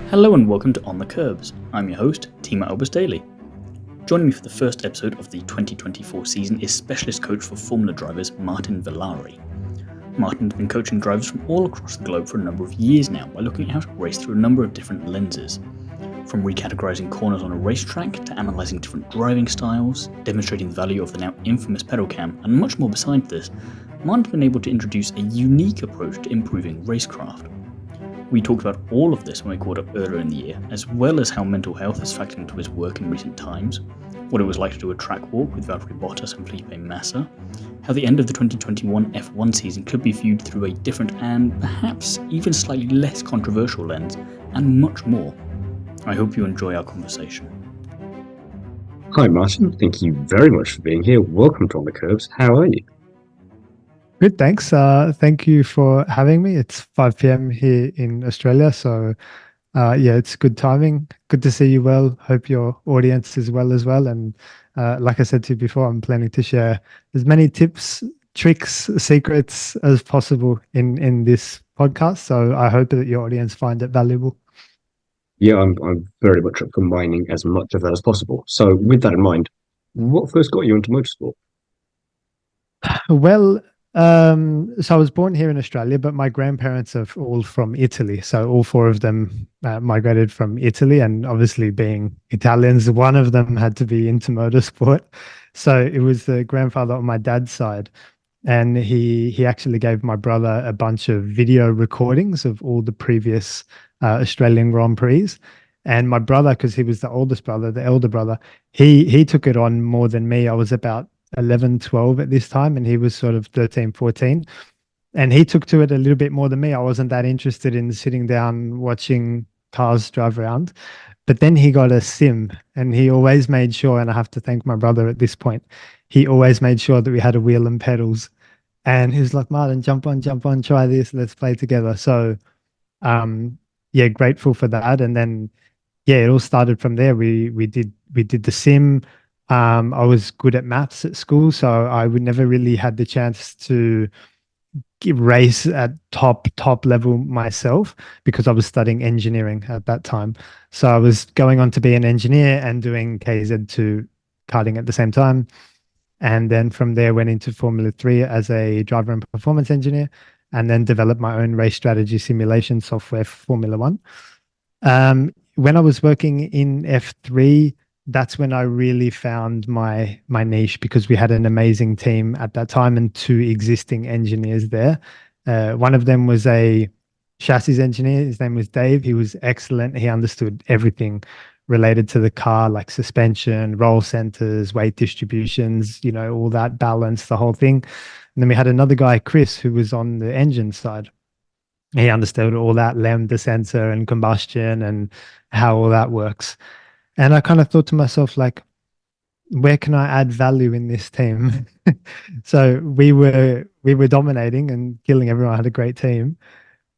Hello and welcome to On the Curbs. I'm your host, Timo Albus Daly. Joining me for the first episode of the 2024 season is specialist coach for Formula drivers Martin Villari. Martin's been coaching drivers from all across the globe for a number of years now by looking at how to race through a number of different lenses. From recategorizing corners on a racetrack to analysing different driving styles, demonstrating the value of the now infamous pedal cam, and much more besides this, Martin's been able to introduce a unique approach to improving racecraft. We talked about all of this when we caught up earlier in the year, as well as how mental health has factored into his work in recent times, what it was like to do a track walk with Valtteri Bottas and Felipe Massa, how the end of the 2021 F1 season could be viewed through a different and perhaps even slightly less controversial lens, and much more. I hope you enjoy our conversation. Hi Martin, thank you very much for being here. Welcome to On the Curbs. How are you? Good, thanks. Thank you for having me. It's 5 p.m. here in Australia, so it's good timing. Good to see you well. Hope your audience is well as well. And like I said to you before, I'm planning to share as many tips, tricks, secrets as possible in this podcast. So I hope that your audience find it valuable. Yeah, I'm very much up for mining as much of that as possible. So with that in mind, what first got you into motorsport? Well, so I was born here in Australia, but my grandparents are all from Italy. So all four of them migrated from Italy, and obviously being Italians, one of them had to be into motorsport. So it was the grandfather on my dad's side, and he actually gave my brother a bunch of video recordings of all the previous Australian Grand Prix. And my brother, because he was the oldest brother, the elder brother, he took it on more than me. I was about 11, 12 at this time, and he was sort of 13, 14. And he took to it a little bit more than me. I wasn't that interested in sitting down watching cars drive around. But then he got a sim, and he always made sure, and I have to thank my brother at this point, he always made sure that we had a wheel and pedals. And he was like, Martin, jump on, try this, let's play together. So grateful for that. And then it all started from there. We did the sim. I was good at maths at school, so I would never really had the chance to race at top level myself because I was studying engineering at that time. So I was going on to be an engineer and doing KZ2 karting at the same time. And then from there went into Formula 3 as a driver and performance engineer, and then developed my own race strategy simulation software for Formula 1. When I was working in F3, that's when I really found my niche, because we had an amazing team at that time and two existing engineers there. One of them was a chassis engineer. His name was Dave. He was excellent. He understood everything related to the car, like suspension, roll centers, weight distributions, all that balance, the whole thing. And then we had another guy, Chris, who was on the engine side. He understood all that lambda sensor and combustion and how all that works. And I kind of thought to myself, like, where can I add value in this team? So we were dominating and killing everyone. I had a great team.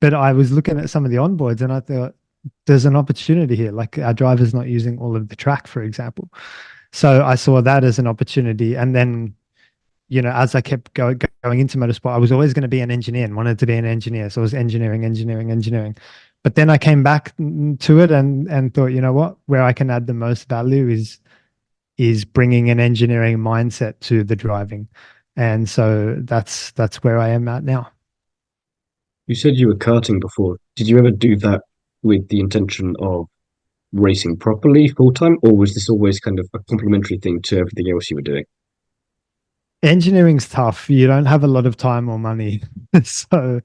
But I was looking at some of the onboards and I thought, there's an opportunity here. Like, our driver's not using all of the track, for example. So I saw that as an opportunity. And then, as I kept going into motorsport, I was always going to be an engineer and wanted to be an engineer. So I was engineering. But then I came back to it and thought, you know what, where I can add the most value is bringing an engineering mindset to the driving. And so that's where I am at now. You said you were karting before. Did you ever do that with the intention of racing properly full time, or was this always kind of a complementary thing to everything else you were doing? Engineering's tough. You don't have a lot of time or money. So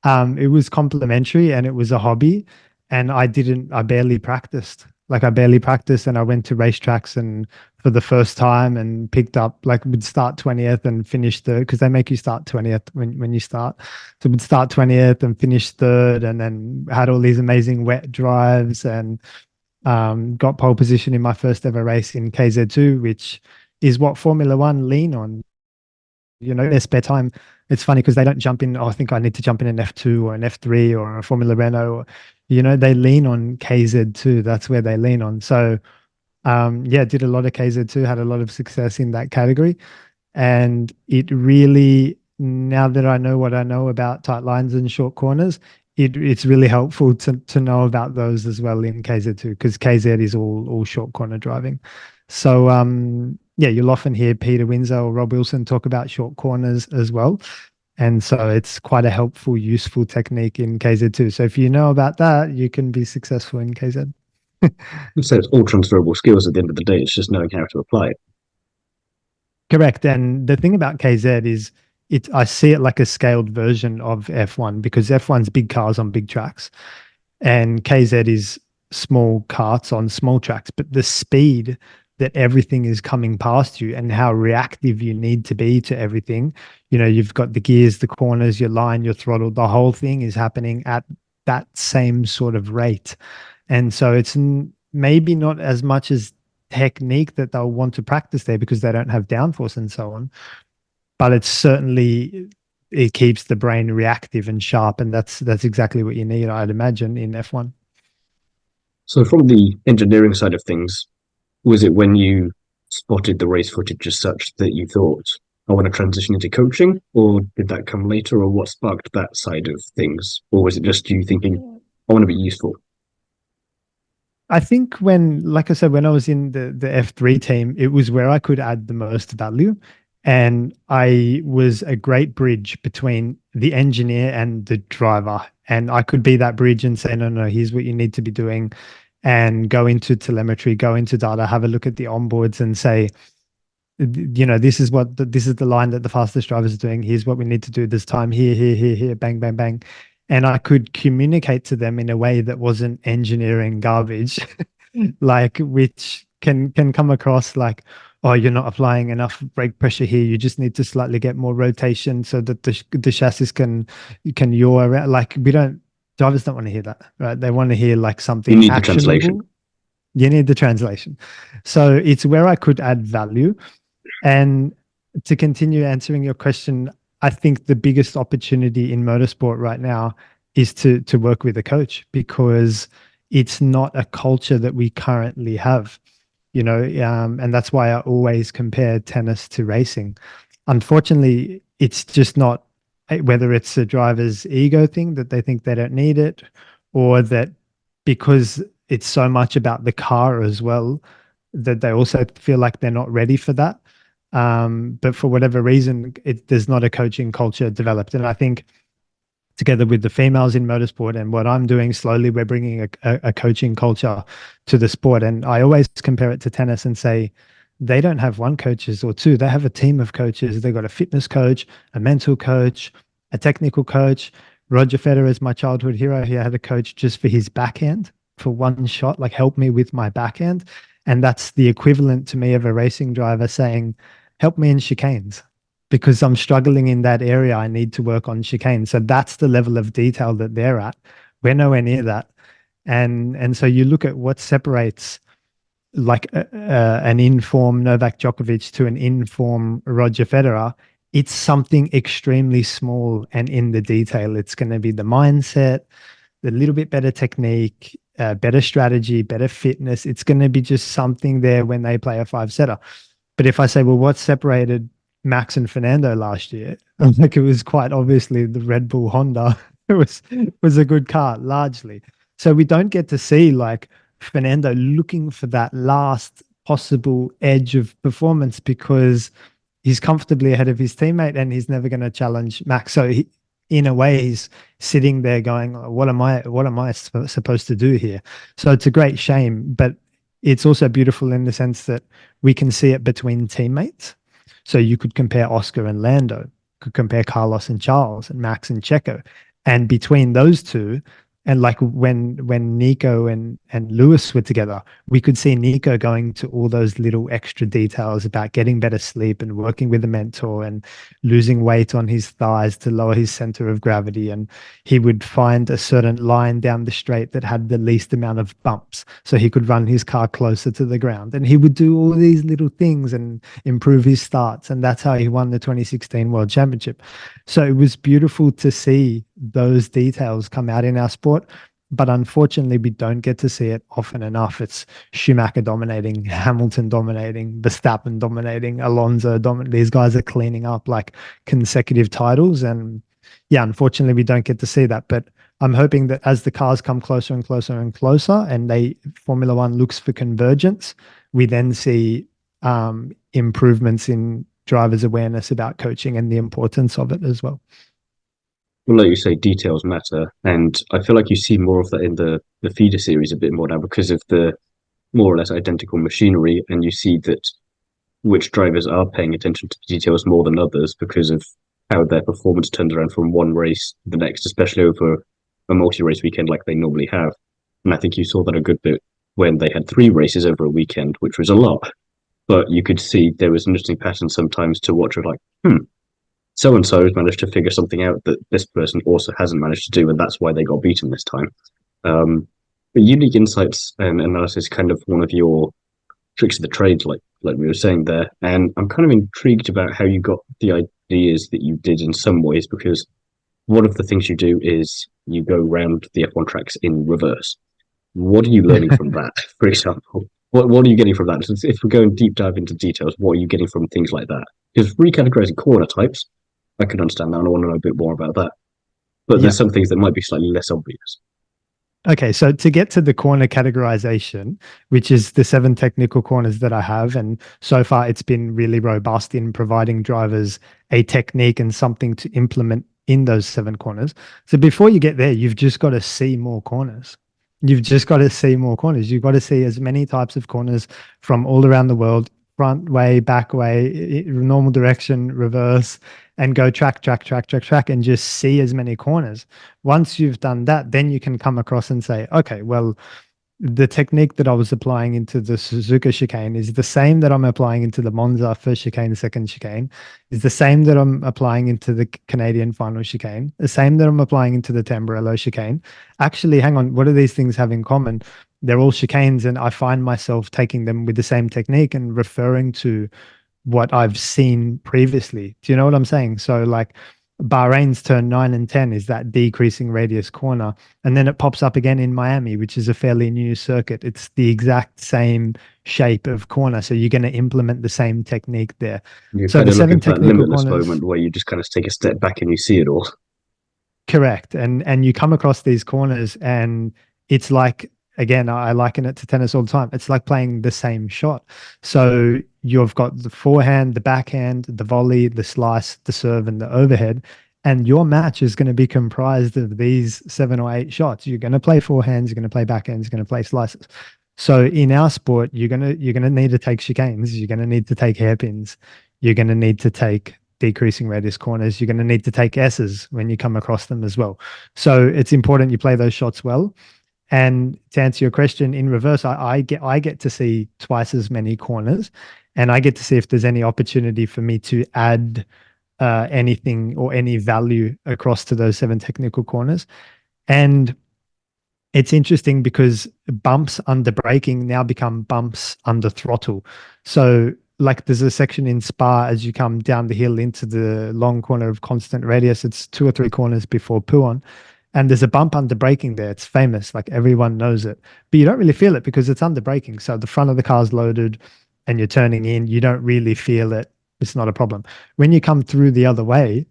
it was complementary and it was a hobby, and I barely practiced. And I went to racetracks and for the first time and picked up, like, would start 20th and finish because they make you start 20th when you start. So would start 20th and finish third, and then had all these amazing wet drives and got pole position in my first ever race in KZ2, which is what Formula 1 lean on. Their spare time. It's funny because they don't jump in, I think I need to jump in an F2 or an F3 or a Formula Renault. They lean on KZ2. That's where they lean on. So, did a lot of KZ2, had a lot of success in that category. And it really, now that I know what I know about tight lines and short corners, it's really helpful to know about those as well in KZ2, because KZ is all short corner driving. So yeah, you'll often hear Peter Windsor or Rob Wilson talk about short corners as well. And so it's quite a helpful, useful technique in KZ2. So if you know about that, you can be successful in KZ. So it's all transferable skills at the end of the day. It's just knowing how to apply it. Correct. And the thing about KZ is I see it like a scaled version of F1, because F1's big cars on big tracks and KZ is small karts on small tracks. But the speed that everything is coming past you and how reactive you need to be to everything, you've got the gears, the corners, your line, your throttle, the whole thing is happening at that same sort of rate. And so it's maybe not as much as technique that they'll want to practice there because they don't have downforce and so on, but it's certainly, it keeps the brain reactive and sharp, and that's exactly what you need, I'd imagine, in F1. So from the engineering side of things, was it when you spotted the race footage as such that you thought, I want to transition into coaching, or did that come later, or what sparked that side of things? Or was it just you thinking, I want to be useful? I think like I said, when I was in the F3 team, it was where I could add the most value. And I was a great bridge between the engineer and the driver. And I could be that bridge and say, no, here's what you need to be doing. And go into telemetry, go into data, have a look at the onboards and say, this is the line that the fastest drivers are doing. Here's what we need to do this time. Here, bang, bang, bang. And I could communicate to them in a way that wasn't engineering garbage, like which can come across like, oh, you're not applying enough brake pressure here. You just need to slightly get more rotation so that the chassis can yaw around. Like drivers don't want to hear that, right? They want to hear like something You need actionable. the translation. You need the translation. So it's where I could add value. And to continue answering your question, I think the biggest opportunity in motorsport right now is to work with a coach, because it's not a culture that we currently have, and that's why I always compare tennis to racing. Unfortunately, it's just not, whether it's a driver's ego thing that they think they don't need it, or that because it's so much about the car as well, that they also feel like they're not ready for that. But for whatever reason, there's not a coaching culture developed. And I think together with the females in motorsport and what I'm doing, slowly we're bringing a coaching culture to the sport. And I always compare it to tennis and say, they don't have one coaches or two. They have a team of coaches. They've got a fitness coach, a mental coach, a technical coach. Roger Federer is my childhood hero. He had a coach just for his backhand, for one shot, like help me with my backhand. And that's the equivalent to me of a racing driver saying, help me in chicanes, because I'm struggling in that area. I need to work on chicanes. So that's the level of detail that they're at. We're nowhere near that. And so you look at what separates like an in-form Novak Djokovic to an in-form Roger Federer. It's something extremely small and in the detail. It's going to be the mindset, the little bit better technique, better strategy, better fitness. It's going to be just something there when they play a 5-setter. But if I say, well, what separated Max and Fernando last year? Like, it was quite obviously the Red Bull Honda. It was a good car largely. So we don't get to see like Fernando looking for that last possible edge of performance, because he's comfortably ahead of his teammate and he's never going to challenge Max. So in a way, he's sitting there going, what am I supposed to do here? So it's a great shame, but it's also beautiful in the sense that we can see it between teammates. So you could compare Oscar and Lando, could compare Carlos and Charles and Max and Checo. And between those two, and like when Nico and Lewis were together, we could see Nico going to all those little extra details about getting better sleep and working with a mentor and losing weight on his thighs to lower his center of gravity. And he would find a certain line down the straight that had the least amount of bumps so he could run his car closer to the ground. And he would do all these little things and improve his starts. And that's how he won the 2016 World Championship. So it was beautiful to see those details come out in our sport. But unfortunately, we don't get to see it often enough. It's Schumacher dominating, Hamilton dominating, Verstappen dominating, Alonso dominating. These guys are cleaning up like consecutive titles. And yeah, unfortunately, we don't get to see that. But I'm hoping that as the cars come closer and closer and closer, and Formula One looks for convergence, we then see improvements in drivers' awareness about coaching and the importance of it as well. Well, like you say, details matter, and I feel like you see more of that in the feeder series a bit more now because of the more or less identical machinery, and you see that which drivers are paying attention to details more than others because of how their performance turns around from one race to the next, especially over a multi-race weekend like they normally have. And I think you saw that a good bit when they had 3 races over a weekend, which was a lot. But you could see there was an interesting pattern sometimes to watch of like, so-and-so has managed to figure something out that this person also hasn't managed to do, and that's why they got beaten this time. But unique insights and analysis kind of one of your tricks of the trade, like we were saying there. And I'm kind of intrigued about how you got the ideas that you did in some ways, because one of the things you do is you go around the F1 tracks in reverse. What are you learning from that, for example? What are you getting from that? If we're going deep dive into details, what are you getting from things like that? Because recategorizing corner types, I can understand that, and I want to know a bit more about that. But there's some things that might be slightly less obvious. Okay, so to get to the corner categorization, which is the 7 technical corners that I have, and so far it's been really robust in providing drivers a technique and something to implement in those 7 corners. So before you get there, you've just got to see more corners. You've just got to see more corners. You've got to see as many types of corners from all around the world, front way, back way, normal direction, reverse, and go track, and just see as many corners. Once you've done that, then you can come across and say, okay, well, the technique that I was applying into the Suzuka chicane is the same that I'm applying into the Monza first chicane, second chicane, is the same that I'm applying into the Canadian final chicane, the same that I'm applying into the Tamburello chicane. Actually, hang on, what do these things have in common? They're all chicanes, and I find myself taking them with the same technique and referring to what I've seen previously. Do you know what I'm saying? So like Bahrain's turn 9 and 10 is that decreasing radius corner. And then it pops up again in Miami, which is a fairly new circuit. It's the exact same shape of corner. So you're going to implement the same technique there. You're so kind the of 7 looking for that technical limitless corners, moment where you just kind of take a step back and you see it all. correct. And you come across these corners and it's like, again, I liken it to tennis all the time. It's like playing the same shot. So you've got the forehand, the backhand, the volley, the slice, the serve, and the overhead. And your match is going to be comprised of these 7 or 8 shots. You're going to play forehands, you're going to play backhands, you're going to play slices. So in our sport, you're going to need to take chicanes, you're going to need to take hairpins, you're going to need to take decreasing radius corners, you're going to need to take S's when you come across them as well. So it's important you play those shots well. And to answer your question, in reverse, I get to see twice as many corners, and I get to see if there's any opportunity for me to add anything or any value across to those 7 technical corners. And it's interesting because bumps under braking now become bumps under throttle. So like there's a section in Spa as you come down the hill into the long corner of constant radius. It's 2 or 3 corners before Puon. And there's a bump under braking there. It's famous, like everyone knows it, but you don't really feel it because it's under braking. So the front of the car's loaded and you're turning in, you don't really feel it. It's not a problem. When you come through the other way,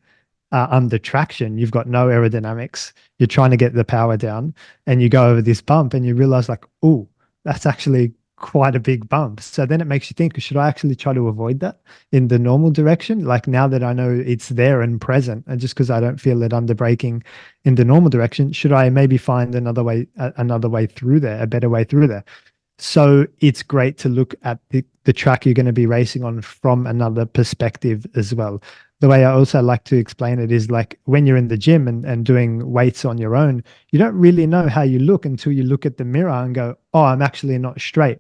under traction, you've got no aerodynamics. You're trying to get the power down and you go over this bump and you realize like, oh, that's actually quite a big bump. So then it makes you think, should I actually try to avoid that in the normal direction? Like now that I know it's there and present, and just because I don't feel it under braking in the normal direction, should I maybe find another way through there, a better way through there? So it's great to look at the track you're going to be racing on from another perspective as well. The way I also like to explain it is like when you're in the gym and doing weights on your own, you don't really know how you look until you look at the mirror and go, oh, I'm actually not straight.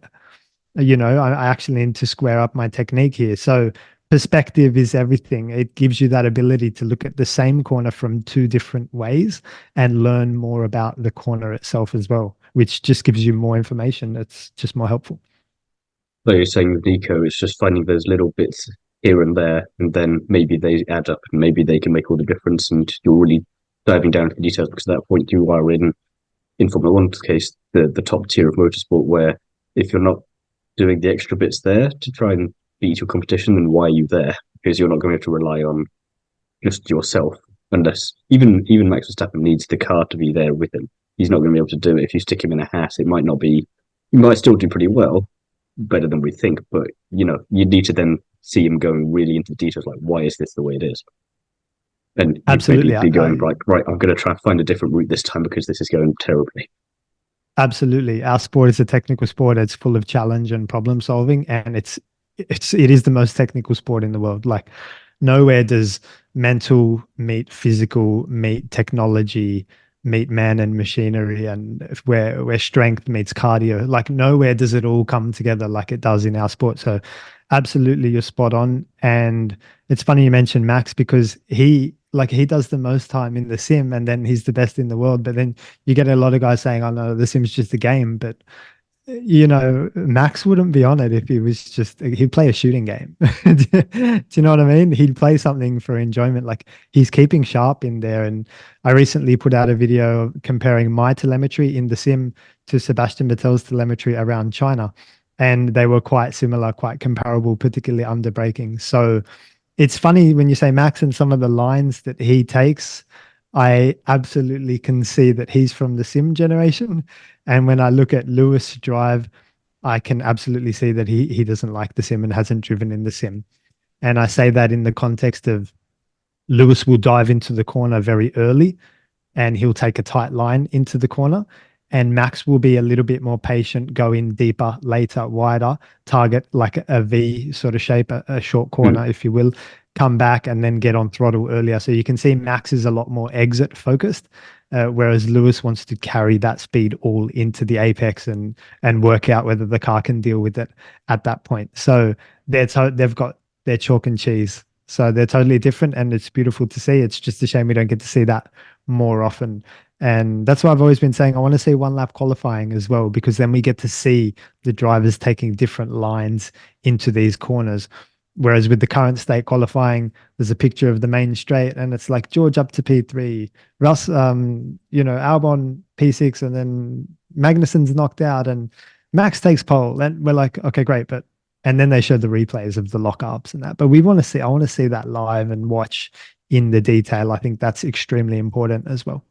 I actually need to square up my technique here. So perspective is everything. It gives you that ability to look at the same corner from 2 different ways and learn more about the corner itself as well, which just gives you more information. It's just more helpful. Like you're saying with Nico, it's just finding those little bits here and there, and then maybe they add up and maybe they can make all the difference, and you're really diving down to the details because at that point you are in Formula One's case, the top tier of motorsport, where if you're not doing the extra bits there to try and beat your competition, then why are you there? Because you're not going to have to rely on just yourself. unless even Max Verstappen needs the car to be there with him. He's not going to be able to do it. If you stick him in a hat, it might not be. He might still do pretty well, better than we think. But you need to then see him going really into details, like why is this the way it is, and Absolutely. maybe be going like, right, I'm going to try and find a different route this time because this is going terribly. Absolutely. Our sport is a technical sport. It's full of challenge and problem solving, and it is the most technical sport in the world. Like nowhere does mental meet physical, meet technology, meet man and machinery, and where strength meets cardio. Like nowhere does it all come together like it does in our sport. So absolutely, you're spot on. And it's funny you mentioned Max because he does the most time in the sim and then he's the best in the world. But then you get a lot of guys saying, oh no, the sim's just a game. But Max wouldn't be on it if he'd play a shooting game. Do you know what I mean? He'd play something for enjoyment. Like he's keeping sharp in there. And I recently put out a video comparing my telemetry in the sim to Sebastian Vettel's telemetry around China. And they were quite similar, quite comparable, particularly under braking. So it's funny when you say Max and some of the lines that he takes, I absolutely can see that he's from the sim generation. And when I look at Lewis drive, I can absolutely see that he doesn't like the sim and hasn't driven in the sim. And I say that in the context of Lewis will dive into the corner very early and he'll take a tight line into the corner. And Max will be a little bit more patient, go in deeper, later, wider, target like a V sort of shape, a short corner, if you will, come back and then get on throttle earlier. So you can see Max is a lot more exit focused, whereas Lewis wants to carry that speed all into the apex and work out whether the car can deal with it at that point. So they've got their chalk and cheese. So they're totally different and it's beautiful to see. It's just a shame we don't get to see that more often. And that's why I've always been saying I want to see one lap qualifying as well, because then we get to see the drivers taking different lines into these corners. Whereas with the current state qualifying, there's a picture of the main straight and it's like George up to P3, Russ, Albon P6, and then Magnussen's knocked out and Max takes pole. And we're like, okay, great. And then they show the replays of the lockups and that. But I want to see that live and watch in the detail. I think that's extremely important as well.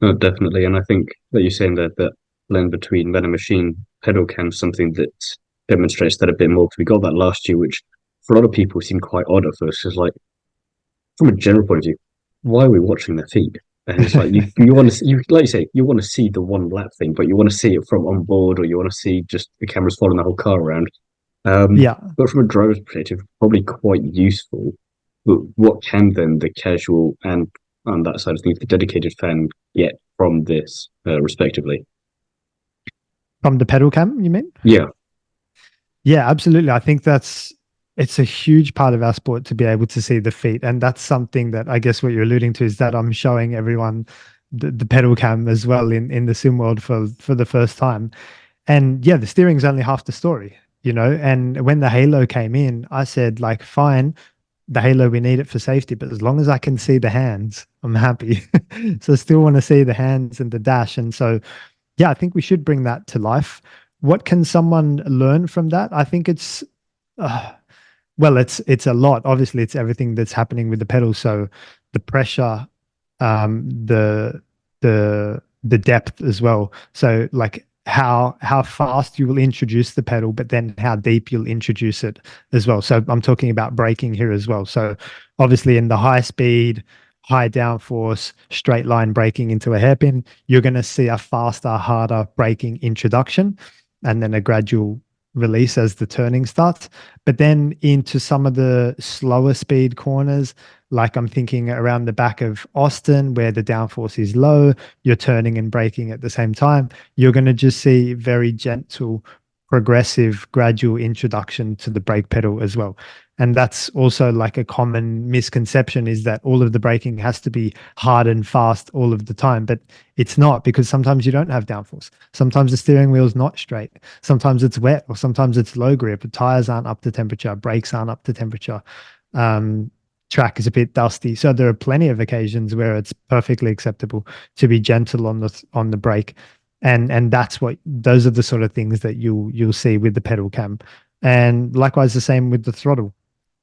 No, definitely. And I think that you're saying that blend between man and machine pedal cam is something that demonstrates that a bit more. Because we got that last year, which for a lot of people seemed quite odd at first. It's like, from a general point of view, why are we watching their feet? And it's like you want to like you say, you want to see the one lap thing, but you want to see it from on board, or you want to see just the cameras following the whole car around. But from a driver's perspective, probably quite useful. But what can then the casual and on that side of things, the dedicated fan get from this, respectively? From the pedal cam, you mean? Yeah. Yeah, absolutely. I think it's a huge part of our sport to be able to see the feet. And that's something that I guess what you're alluding to is that I'm showing everyone the pedal cam as well in the sim world for the first time. And yeah, the steering's only half the story, and when the halo came in, I said like, fine, the halo, we need it for safety, but as long as I can see the hands, I'm happy. So I still want to see the hands and the dash. And so, yeah, I think we should bring that to life. What can someone learn from that? I think it's a lot. Obviously, it's everything that's happening with the pedal. So the pressure, the depth as well. So like how fast you will introduce the pedal, but then how deep you'll introduce it as well. So I'm talking about braking here as well. So obviously in the high speed, high downforce, straight line braking into a hairpin, you're going to see a faster, harder braking introduction and then a gradual release as the turning starts. But then into some of the slower speed corners, like I'm thinking around the back of Austin where the downforce is low, you're turning and braking at the same time, you're going to just see very gentle, progressive, gradual introduction to the brake pedal as well. And that's also like a common misconception, is that all of the braking has to be hard and fast all of the time. But it's not, because sometimes you don't have downforce. Sometimes the steering wheel is not straight. Sometimes it's wet, or sometimes it's low grip. The tires aren't up to temperature. Brakes aren't up to temperature. Track is a bit dusty. So there are plenty of occasions where it's perfectly acceptable to be gentle on the brake. And those are the sort of things that you'll see with the pedal cam. And likewise, the same with the throttle.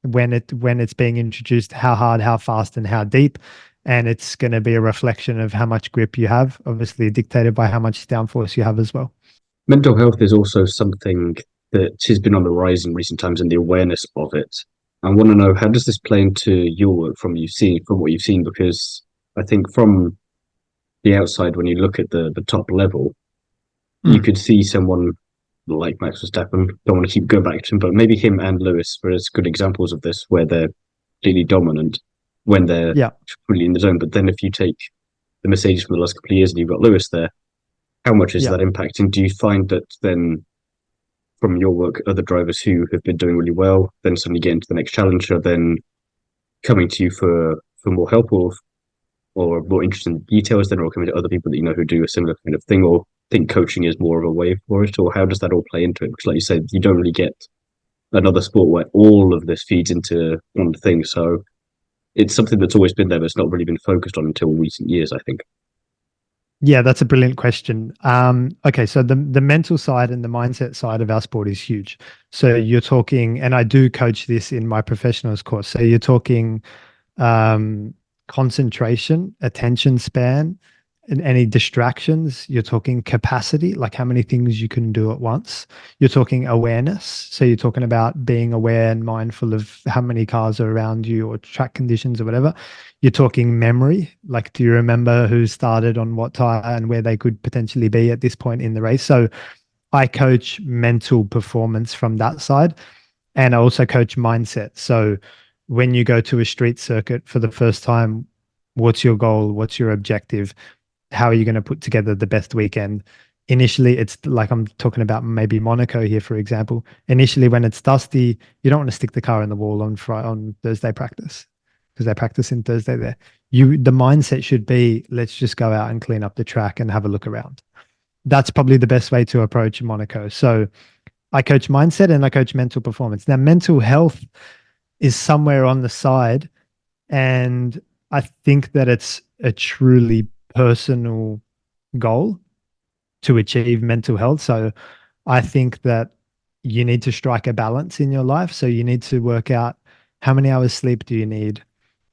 when it's being introduced, how hard, how fast, and how deep. And it's going to be a reflection of how much grip you have, obviously dictated by how much downforce you have as well. Mental health is also something that has been on the rise in recent times, and the awareness of it. I want to know, how does this play into your work from what you've seen? Because I think from the outside, when you look at the top level, you could see someone like Max Verstappen. Don't want to keep going back to him, but maybe him and Lewis were as good examples of this, where they're completely dominant when they're completely in the zone. But then if you take the Mercedes from the last couple of years and you've got Lewis there, how much is that impacting? Do you find that then, from your work, other drivers who have been doing really well then suddenly get into the next challenge are then coming to you for more help, or more interesting details then, or coming to other people that you know who do a similar kind of thing, or think coaching is more of a way for it, or how does that all play into it? Because like you said, you don't really get another sport where all of this feeds into one thing. So it's something that's always been there, but it's not really been focused on until recent years, I think. Yeah, that's a brilliant question. Okay, so the mental side and the mindset side of our sport is huge. So you're talking, and I do coach this in my professionals course. So you're talking concentration, attention span, and any distractions. You're talking capacity, like how many things you can do at once. You're talking awareness. So you're talking about being aware and mindful of how many cars are around you or track conditions or whatever. You're talking memory, like do you remember who started on what tire and where they could potentially be at this point in the race? So I coach mental performance from that side, and I also coach mindset. So when you go to a street circuit for the first time, what's your goal? What's your objective? How are you going to put together the best weekend? Initially, it's like I'm talking about maybe Monaco here, for example. Initially, when it's dusty, you don't want to stick the car in the wall on Thursday practice, because they practice in Thursday there. The mindset should be, let's just go out and clean up the track and have a look around. That's probably the best way to approach Monaco. So I coach mindset and I coach mental performance. Now, mental health is somewhere on the side, and I think that it's a truly personal goal to achieve mental health. So I think that you need to strike a balance in your life. So you need to work out, how many hours sleep do you need?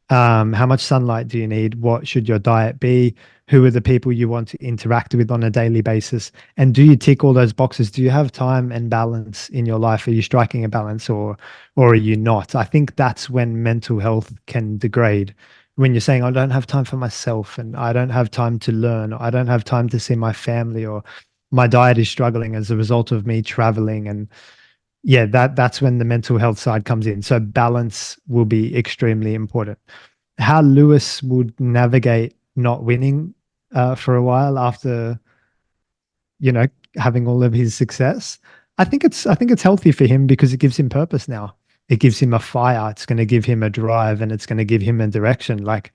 How much sunlight do you need? What should your diet be? Who are the people you want to interact with on a daily basis? And do you tick all those boxes? Do you have time and balance in your life? Are you striking a balance, or are you not? I think that's when mental health can degrade. When you're saying, I don't have time for myself, and I don't have time to learn, or I don't have time to see my family, or my diet is struggling as a result of me traveling. And yeah, that's when the mental health side comes in. So balance will be extremely important. How Lewis would navigate not winning for a while after, having all of his success, I think it's healthy for him, because it gives him purpose now. It gives him a fire. It's going to give him a drive, and it's going to give him a direction. Like,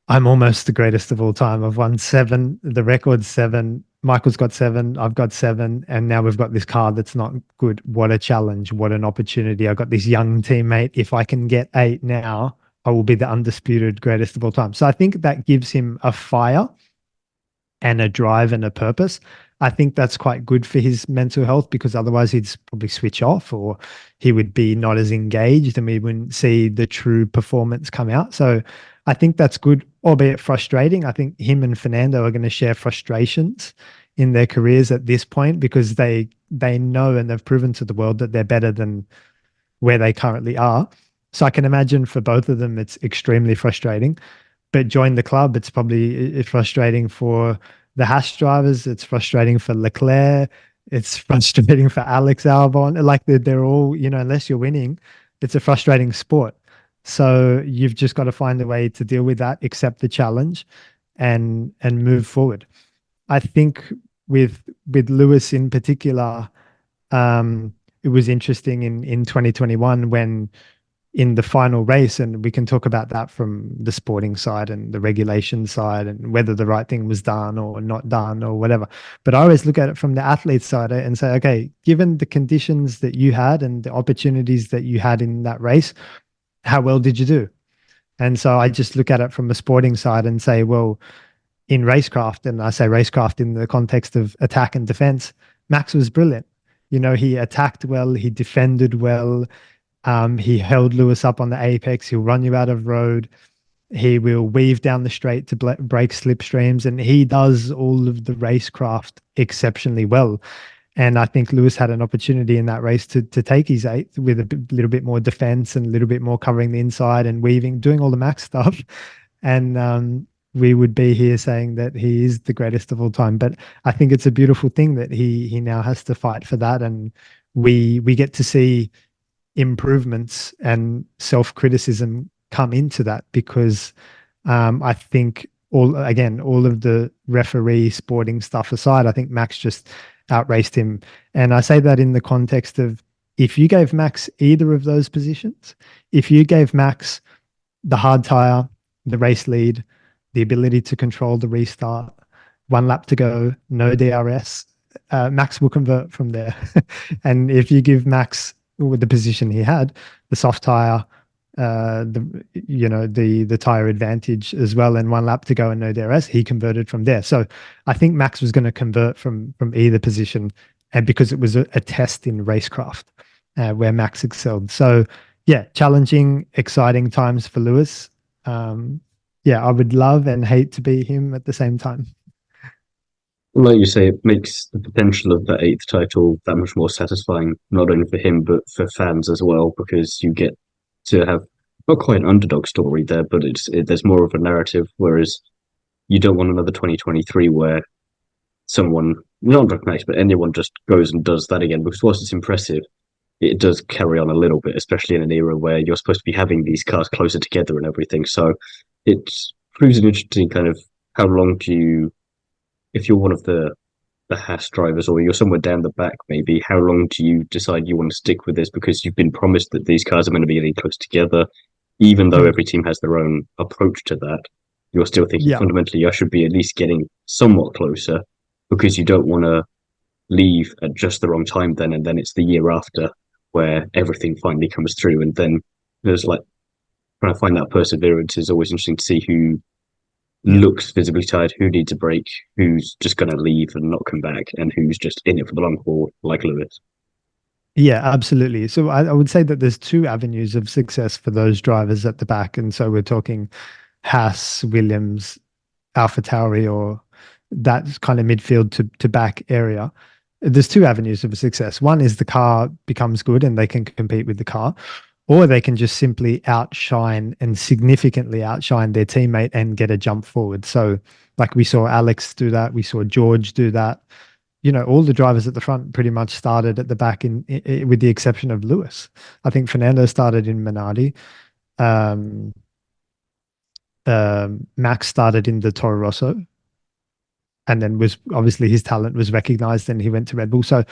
I'm almost the greatest of all time. I've won 7. The record's 7. Michael's got 7. I've got 7. And now we've got this car that's not good. What a challenge. What an opportunity. I've got this young teammate. If I can get 8 now, I will be the undisputed greatest of all time. So I think that gives him a fire and a drive and a purpose. I think that's quite good for his mental health, because otherwise he'd probably switch off, or he would be not as engaged, and we wouldn't see the true performance come out. So I think that's good, albeit frustrating. I think him and Fernando are going to share frustrations in their careers at this point, because they know and they've proven to the world that they're better than where they currently are. So I can imagine for both of them, it's extremely frustrating. But join the club, it's probably frustrating for the Haas drivers. It's frustrating for Leclerc. It's frustrating for Alex Albon. Like they're all, unless you're winning, it's a frustrating sport. So you've just got to find a way to deal with that, accept the challenge, and move forward. I think with Lewis in particular, it was interesting in 2021 when, in the final race, and we can talk about that from the sporting side and the regulation side and whether the right thing was done or not done or whatever. But I always look at it from the athlete side and say, okay, given the conditions that you had and the opportunities that you had in that race, how well did you do? And so I just look at it from the sporting side and say, well, in racecraft, and I say racecraft in the context of attack and defense, Max was brilliant. He attacked well, he defended well. He held Lewis up on the apex. He'll run you out of road. He will weave down the straight to break slipstreams, and he does all of the racecraft exceptionally well. And I think Lewis had an opportunity in that race to take his eighth with a little bit more defense and a little bit more covering the inside and weaving, doing all the Max stuff. And we would be here saying that he is the greatest of all time. But I think it's a beautiful thing that he now has to fight for that, and we get to see improvements and self-criticism come into that, because I think all of the referee sporting stuff aside, I think Max just outraced him. And I say that in the context of, if you gave Max either of those positions, if you gave Max the hard tire, the race lead, the ability to control the restart, 1 lap to go, no DRS, Max will convert from there. And if you give Max, with the position he had, the soft tire, the tire advantage as well, and 1 lap to go and no DRS, he converted from there. So I think Max was going to convert from either position, and because it was a test in racecraft where Max excelled. So yeah, challenging, exciting times for Lewis. I would love and hate to be him at the same time. Like you say, it makes the potential of the 8th title that much more satisfying, not only for him, but for fans as well, because you get to have not quite an underdog story there, but there's more of a narrative, whereas you don't want another 2023 where someone, not Max, but anyone just goes and does that again, because whilst it's impressive, it does carry on a little bit, especially in an era where you're supposed to be having these cars closer together and everything. So it proves an interesting kind of, how long do you, if you're one of the Haas drivers, or you're somewhere down the back, maybe, how long do you decide you want to stick with this? Because you've been promised that these cars are going to be getting close together, even though every team has their own approach to that. You're still thinking fundamentally, I should be at least getting somewhat closer, because you don't want to leave at just the wrong time then, and then it's the year after where everything finally comes through. And then there's like, trying to find that perseverance is always interesting to see who looks visibly tired, who needs a break, who's just going to leave and not come back, and who's just in it for the long haul, like Lewis. Yeah, absolutely. So I would say that there's 2 avenues of success for those drivers at the back. And so we're talking Haas, Williams, AlphaTauri, or that kind of midfield to back area. There's 2 avenues of success. One is the car becomes good and they can compete with the car, or they can just simply outshine and significantly outshine their teammate and get a jump forward. So like we saw Alex do that, we saw George do that. All the drivers at the front pretty much started at the back, with the exception of Lewis. I think Fernando started in Minardi. Max started in the Toro Rosso, and then was obviously his talent was recognized and he went to Red Bull. So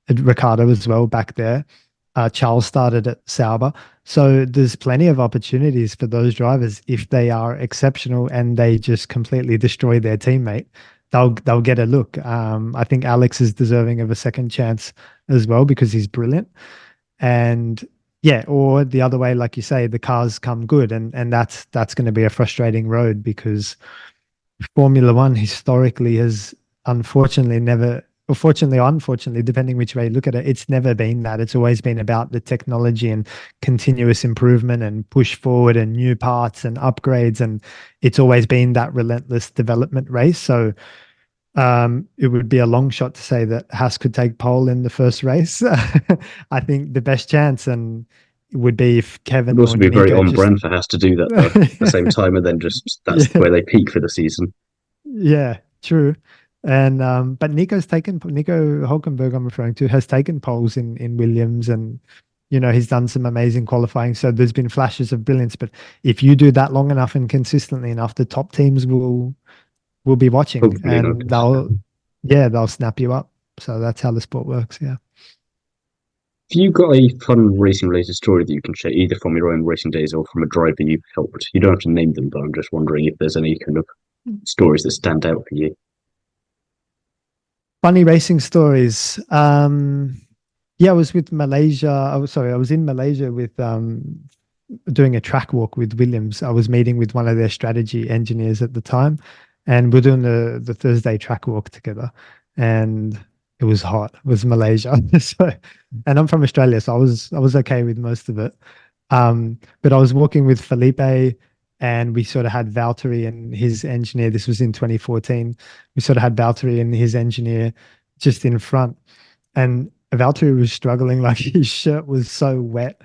Ricciardo as well back there. Charles started at Sauber. So there's plenty of opportunities for those drivers. If they are exceptional and they just completely destroy their teammate, they'll get a look. I think Alex is deserving of a second chance as well, because he's brilliant. And yeah, or the other way, like you say, the cars come good, and that's going to be a frustrating road, because Formula One historically has unfortunately never, or fortunately or unfortunately, depending which way you look at it, it's never been that. It's always been about the technology and continuous improvement and push forward and new parts and upgrades. And it's always been that relentless development race. So it would be a long shot to say that Haas could take pole in the first race. I think the best chance would be if Kevin. It would also be very on brand for Haas to do that though, at the same time, and then just that's where they peak for the season. Yeah, true. And but Nico Hulkenberg, I'm referring to, has taken poles in Williams, and he's done some amazing qualifying. So there's been flashes of brilliance. But if you do that long enough and consistently enough, the top teams will be watching. Hopefully, and they'll snap you up. So that's how the sport works. Yeah. Have you got a fun racing related story that you can share, either from your own racing days or from a driver you've helped? You don't have to name them, but I'm just wondering if there's any kind of stories that stand out for you. Funny racing stories. I was with Malaysia. I was in Malaysia with doing a track walk with Williams. I was meeting with one of their strategy engineers at the time, and we're doing the Thursday track walk together. And it was hot. It was Malaysia. So, and I'm from Australia, so I was okay with most of it. But I was walking with Felipe, and we sort of had Valtteri and his engineer. This was in 2014. We sort of had Valtteri and his engineer just in front, and Valtteri was struggling. Like, his shirt was so wet,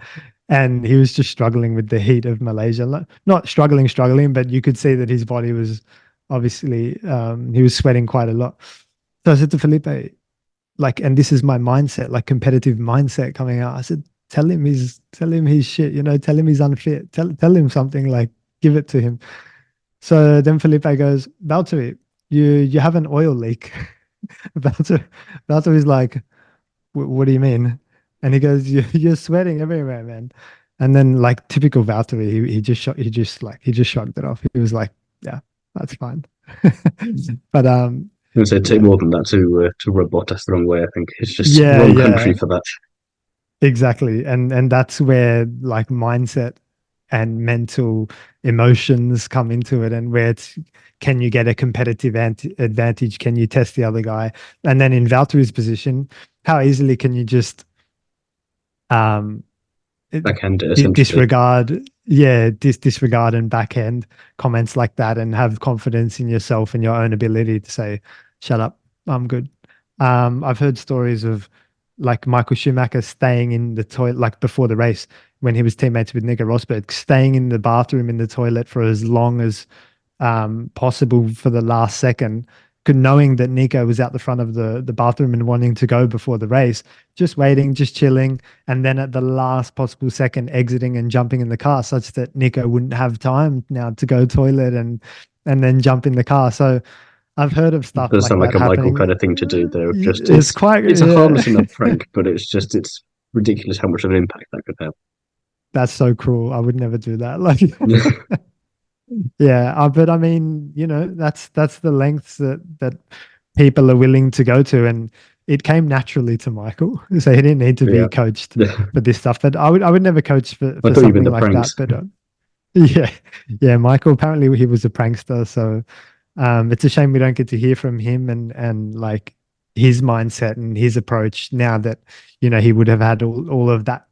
and he was just struggling with the heat of Malaysia. Not struggling, but you could see that his body was obviously, he was sweating quite a lot. So I said to Felipe, like, and this is my mindset, like competitive mindset coming out. I said, tell him he's shit, tell him he's unfit. Tell him something, like, give it to him. So then Felipe goes, Valtteri, you have an oil leak. Valtteri's like, what do you mean? And he goes, you're sweating everywhere, man. And then, like, typical Valtteri, he just shrugged it off. He was like, yeah, that's fine. But I would say take more than that to rub Bottas the wrong way. I think it's just yeah, wrong country for that. exactly. And that's where, like, mindset and mental emotions come into it, and where it's, can you get a competitive advantage? Can you test the other guy? And then in Valtteri's position, how easily can you just Backhand it, essentially. disregard and backhand comments like that, and have confidence in yourself and your own ability to say, shut up, I'm good. I've heard stories of, like, Michael Schumacher staying in the toilet, like, before the race, when he was teammates with Nico Rosberg, staying in the bathroom in the toilet for as long as possible for the last second, knowing that Nico was out the front of the bathroom and wanting to go before the race, just waiting, just chilling, and then at the last possible second exiting and jumping in the car, such that Nico wouldn't have time now to go toilet and then jump in the car. So I've heard of stuff Does like sound that like a happening. Michael kind of thing to do, though. Just It's a harmless enough prank, but it's ridiculous how much of an impact that could have. That's so cruel. I would never do that. Like, yeah, but I mean, that's the lengths that people are willing to go to, and it came naturally to Michael, so he didn't need to be Yeah. coached for this stuff. But I would never coach for I thought you something meant the like that. pranks. But yeah, Michael, apparently he was a prankster, so it's a shame we don't get to hear from him and like his mindset and his approach now that he would have had all of that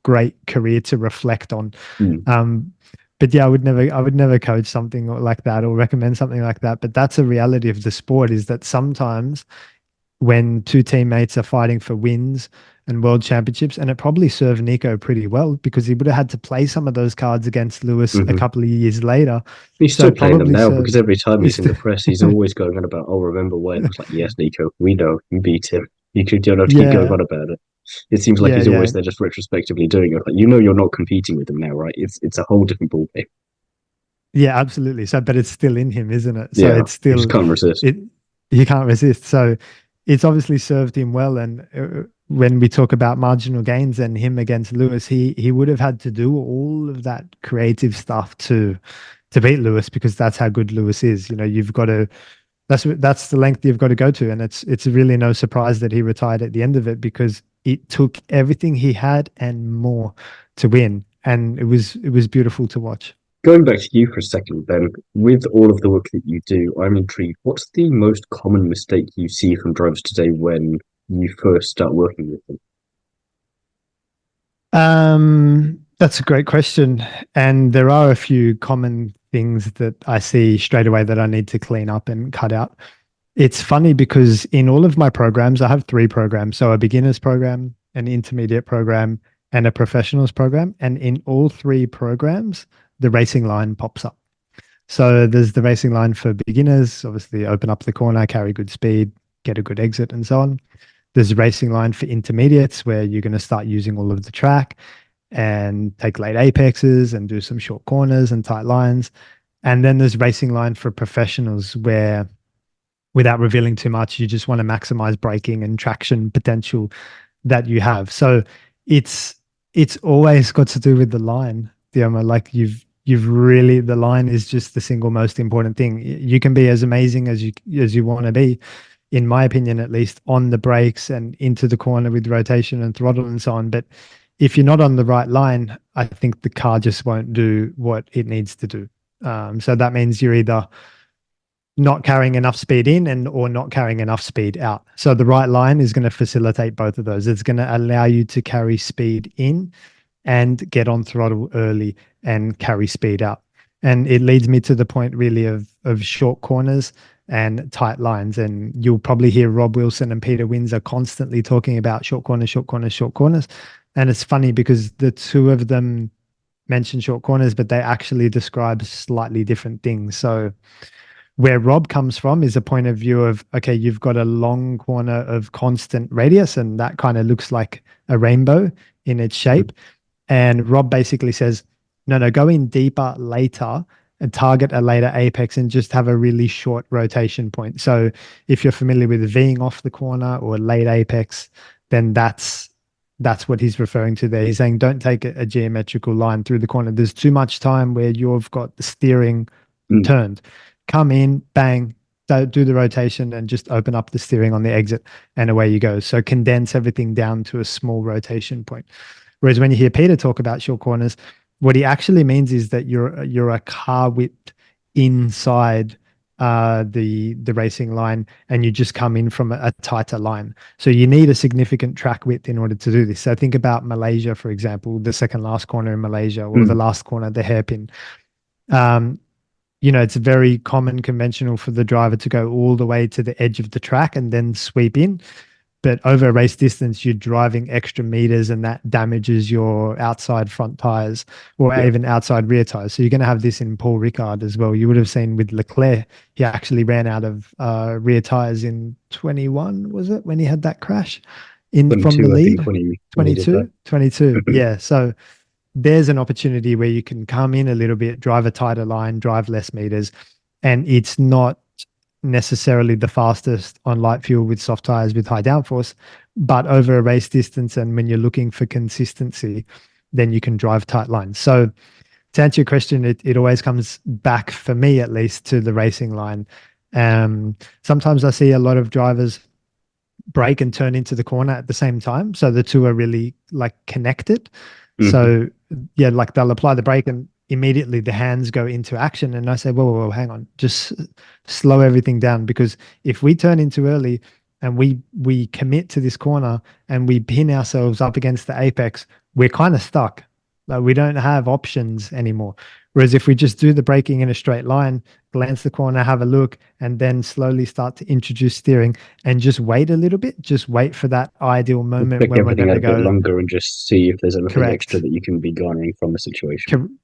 great career to reflect on. But yeah, I would never coach something like that or recommend something like that. But that's a reality of the sport, is that sometimes when two teammates are fighting for wins and world championships, and it probably served Nico pretty well, because he would have had to play some of those cards against Lewis a couple of years later. He's still playing them now, because every time he's in the still- press, he's always going on about, oh, remember when? It's like, yes, Nico, we know, you beat him. You don't have to keep going on about it. It seems like he's always there just retrospectively doing it. Like, you're not competing with him now, right? It's a whole different ballgame. Yeah, absolutely. So, but it's still in him, isn't it? So Yeah, it's still, you just can't resist. He can't resist. So it's obviously served him well. And when we talk about marginal gains and him against Lewis, he would have had to do all of that creative stuff to beat Lewis, because that's how good Lewis is. You've got to, that's the length you've got to go to. And it's really no surprise that he retired at the end of it, because it took everything he had and more to win. And it was beautiful to watch. Going back to you for a second, then, with all of the work that you do, I'm intrigued. What's the most common mistake you see from drivers today when you first start working with them? That's a great question. And there are a few common things that I see straight away that I need to clean up and cut out. It's funny because in all of my programs, I have 3 programs. So a beginner's program, an intermediate program, and a professionals program. And in all 3 programs, the racing line pops up. So there's the racing line for beginners, obviously open up the corner, carry good speed, get a good exit, and so on. There's a racing line for intermediates, where you're going to start using all of the track and take late apexes and do some short corners and tight lines. And then there's racing line for professionals, where, without revealing too much, you just want to maximize braking and traction potential that you have. So it's always got to do with the line, Dioma. Like, you've really, the line is just the single most important thing. You can be as amazing as you want to be, in my opinion, at least, on the brakes and into the corner with rotation and throttle and so on. But if you're not on the right line, I think the car just won't do what it needs to do. So that means you're either not carrying enough speed in and or not carrying enough speed out. So the right line is going to facilitate both of those. It's going to allow you to carry speed in and get on throttle early and carry speed out. And it leads me to the point really of short corners and tight lines. And you'll probably hear Rob Wilson and Peter Windsor constantly talking about short corners, short corners, short corners. And it's funny because the two of them mention short corners, but they actually describe slightly different things. So where Rob comes from is a point of view of, okay, you've got a long corner of constant radius, and that kind of looks like a rainbow in its shape. And Rob basically says, no, go in deeper later and target a later apex and just have a really short rotation point. So if you're familiar with V'ing off the corner or late apex, then that's what he's referring to there. He's saying don't take a geometrical line through the corner. There's too much time where you've got the steering turned. Come in, bang, do the rotation and just open up the steering on the exit and away you go. So condense everything down to a small rotation point. Whereas when you hear Peter talk about short corners, what he actually means is that you're a car width inside the racing line, and you just come in from a tighter line. So you need a significant track width in order to do this. So think about Malaysia, for example, the second last corner in Malaysia, or the last corner, the hairpin. It's very common, conventional for the driver to go all the way to the edge of the track and then sweep in. But over a race distance, you're driving extra meters, and that damages your outside front tires or even outside rear tires. So you're going to have this in Paul Ricard as well. You would have seen with Leclerc, he actually ran out of rear tires in 21, was it, when he had that crash from the lead? 22. Yeah. So there's an opportunity where you can come in a little bit, drive a tighter line, drive less meters, and it's not necessarily the fastest on light fuel with soft tires with high downforce, but over a race distance, and when you're looking for consistency, then you can drive tight lines. So to answer your question, it always comes back, for me at least, to the racing line. Sometimes I see a lot of drivers brake and turn into the corner at the same time, so the two are really like connected. So yeah, like they'll apply the brake and immediately the hands go into action. And I say, whoa, hang on, just slow everything down, because if we turn in too early and we commit to this corner and we pin ourselves up against the apex, we're kind of stuck. Like, we don't have options anymore. Whereas if we just do the braking in a straight line, glance the corner, have a look, and then slowly start to introduce steering and just wait a little bit, just wait for that ideal moment pick when we're everything going out to a bit go longer and just see if there's anything Correct. extra that you can be garnering from the situation.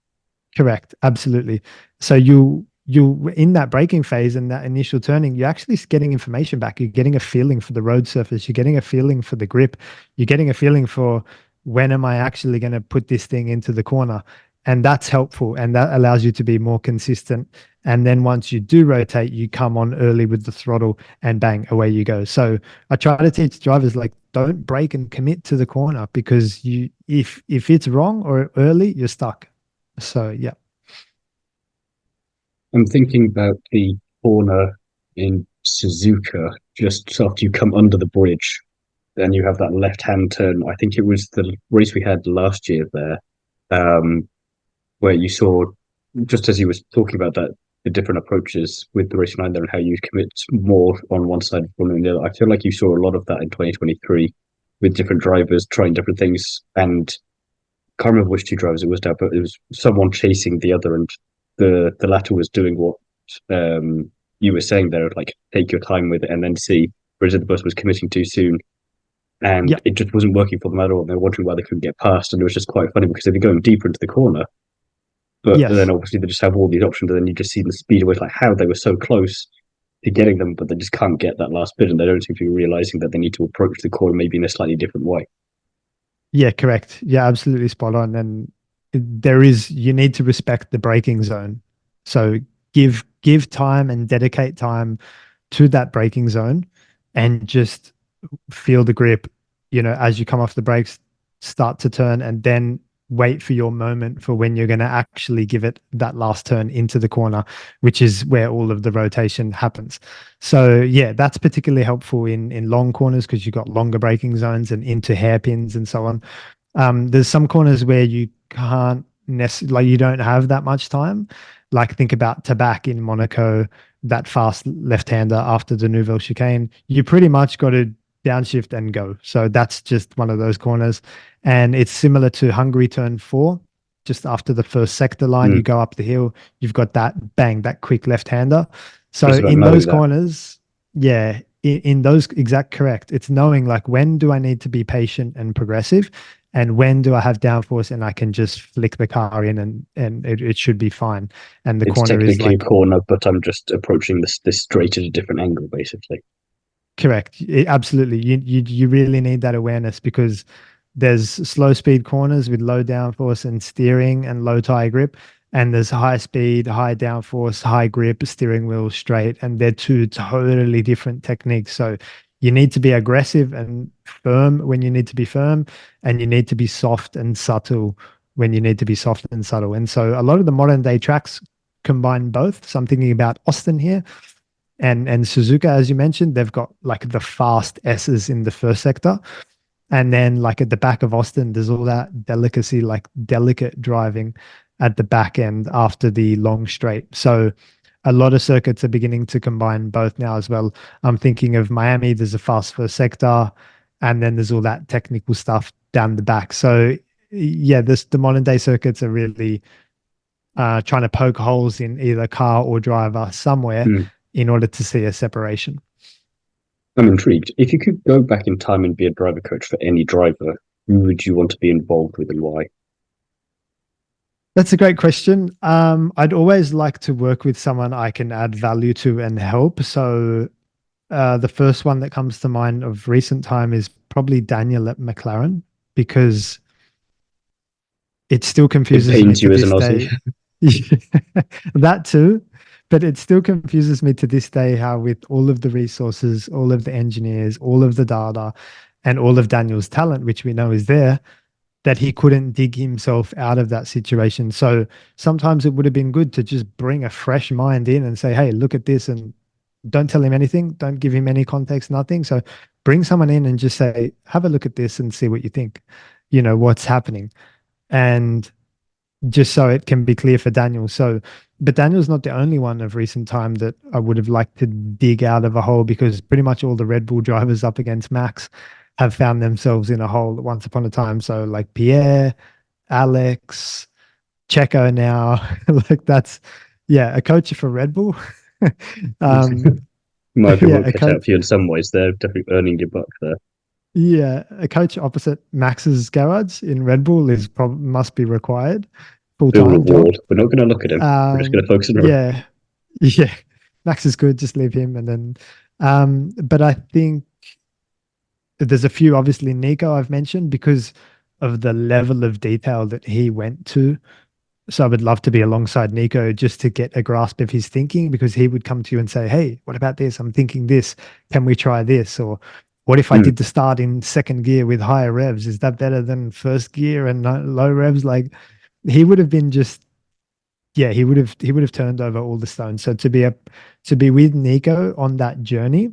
Correct. Absolutely. So you in that braking phase and that initial turning, you're actually getting information back. You're getting a feeling for the road surface. You're getting a feeling for the grip. You're getting a feeling for, when am I actually going to put this thing into the corner? And that's helpful. And that allows you to be more consistent. And then once you do rotate, you come on early with the throttle and bang, away you go. So I try to teach drivers, like, don't brake and commit to the corner, because if it's wrong or early, you're stuck. So yeah. I'm thinking about the corner in Suzuka, just after you come under the bridge, then you have that left-hand turn. I think it was the race we had last year there, where you saw, just as you was talking about that, the different approaches with the racing line there and how you commit more on one side than the other. I feel like you saw a lot of that in 2023 with different drivers trying different things, and can't remember which two drivers it was now, but it was someone chasing the other, and the latter was doing what you were saying there, like, take your time with it and then see, whereas the bus was committing too soon. And it just wasn't working for them at all. And they were wondering why they couldn't get past. And it was just quite funny, because they'd be going deeper into the corner. But then obviously they just have all these options, and then you just see the speed away, like how they were so close to getting them, but they just can't get that last bit, and they don't seem to be realizing that they need to approach the corner maybe in a slightly different way. Yeah, correct. Yeah, absolutely spot on. And you need to respect the braking zone. So give time and dedicate time to that braking zone, and just feel the grip, as you come off the brakes, start to turn, and then wait for your moment for when you're going to actually give it that last turn into the corner, which is where all of the rotation happens. So yeah, that's particularly helpful in long corners, because you've got longer braking zones and into hairpins and so on. There's some corners where you can't necessarily, like, you don't have that much time. Like, think about Tabac in Monaco, that fast left-hander after the Nouvelle chicane, you pretty much got to downshift and go. So that's just one of those corners. And it's similar to Hungary turn 4. Just after the first sector line, you go up the hill, you've got that bang, that quick left-hander. So in those corners, yeah, in those exact correct, it's knowing like when do I need to be patient and progressive, and when do I have downforce and I can just flick the car in and it should be fine. And the corner is like a corner, but I'm just approaching this straight at a different angle, basically. Correct. Absolutely. You really need that awareness, because there's slow speed corners with low downforce and steering and low tire grip, and there's high speed, high downforce, high grip, steering wheel straight, and they're two totally different techniques. So you need to be aggressive and firm when you need to be firm, and you need to be soft and subtle when you need to be soft and subtle. And so a lot of the modern day tracks combine both. So I'm thinking about Austin here. And Suzuka, as you mentioned, they've got like the fast S's in the first sector. And then like at the back of Austin, there's all that delicacy, like delicate driving at the back end after the long straight. So a lot of circuits are beginning to combine both now as well. I'm thinking of Miami, there's a fast first sector, and then there's all that technical stuff down the back. So yeah, the modern day circuits are really trying to poke holes in either car or driver somewhere in order to see a separation. I'm intrigued. If you could go back in time and be a driver coach for any driver, who would you want to be involved with and why? That's a great question. I'd always like to work with someone I can add value to and help. So the first one that comes to mind of recent time is probably Daniel at McLaren, because it still confuses me to this day. That too. But it still confuses me to this day how, with all of the resources, all of the engineers, all of the data, and all of Daniel's talent, which we know is there, that he couldn't dig himself out of that situation. So sometimes it would have been good to just bring a fresh mind in and say, hey, look at this, and don't tell him anything. Don't give him any context, nothing. So bring someone in and just say, have a look at this and see what you think, what's happening. And just so it can be clear for Daniel. So, but Daniel's not the only one of recent time that I would have liked to dig out of a hole, because pretty much all the Red Bull drivers up against Max have found themselves in a hole once upon a time. So like Pierre, Alex, Checo now, like that's, a coach for Red Bull. Might be worked out for you in some ways. They're definitely earning your buck there. Yeah, a coach opposite Max's garage in Red Bull must be required. Full-time reward. job. We're not going to look at him. We're just going to focus on Yeah. Max is good. Just leave him. And then, but I think there's a few, obviously Nico I've mentioned, because of the level of detail that he went to. So I would love to be alongside Nico just to get a grasp of his thinking, because he would come to you and say, hey, what about this? I'm thinking this. Can we try this? Or what if I did the start in second gear with higher revs? Is that better than first gear and low revs? Like, he would have been he would have turned over all the stones. So to be with Nico on that journey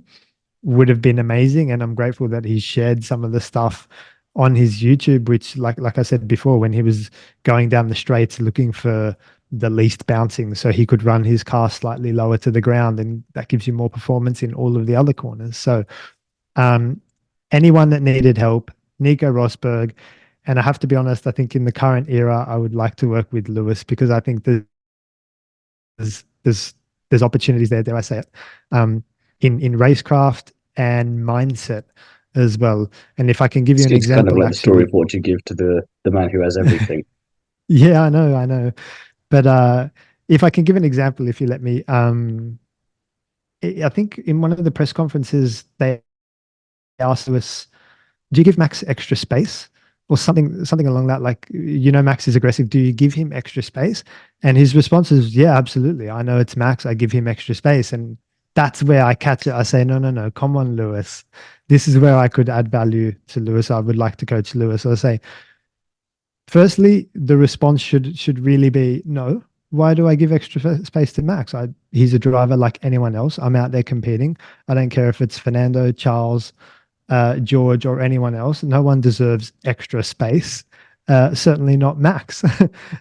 would have been amazing. And I'm grateful that he shared some of the stuff on his YouTube, which like I said before, when he was going down the straights looking for the least bouncing, so he could run his car slightly lower to the ground, and that gives you more performance in all of the other corners. So anyone that needed help, Nico Rosberg. And I have to be honest, I think in the current era, I would like to work with Lewis, because I think there's opportunities there, dare I say it, in racecraft and mindset as well. And if I can give you an example, kind of like the story of what you give to the man who has everything. Yeah, I know. But if I can give an example, if you let me, I think in one of the press conferences, they asked Lewis, do you give Max extra space? Or something along that, like, Max is aggressive. Do you give him extra space? And his response is, yeah, absolutely. I know it's Max. I give him extra space. And that's where I catch it. I say, no. Come on, Lewis. This is where I could add value to Lewis. I would like to coach Lewis. So I say, firstly, the response should really be, no. Why do I give extra space to Max? He's a driver like anyone else. I'm out there competing. I don't care if it's Fernando, Charles, George, or anyone else. No one deserves extra space. Certainly not Max.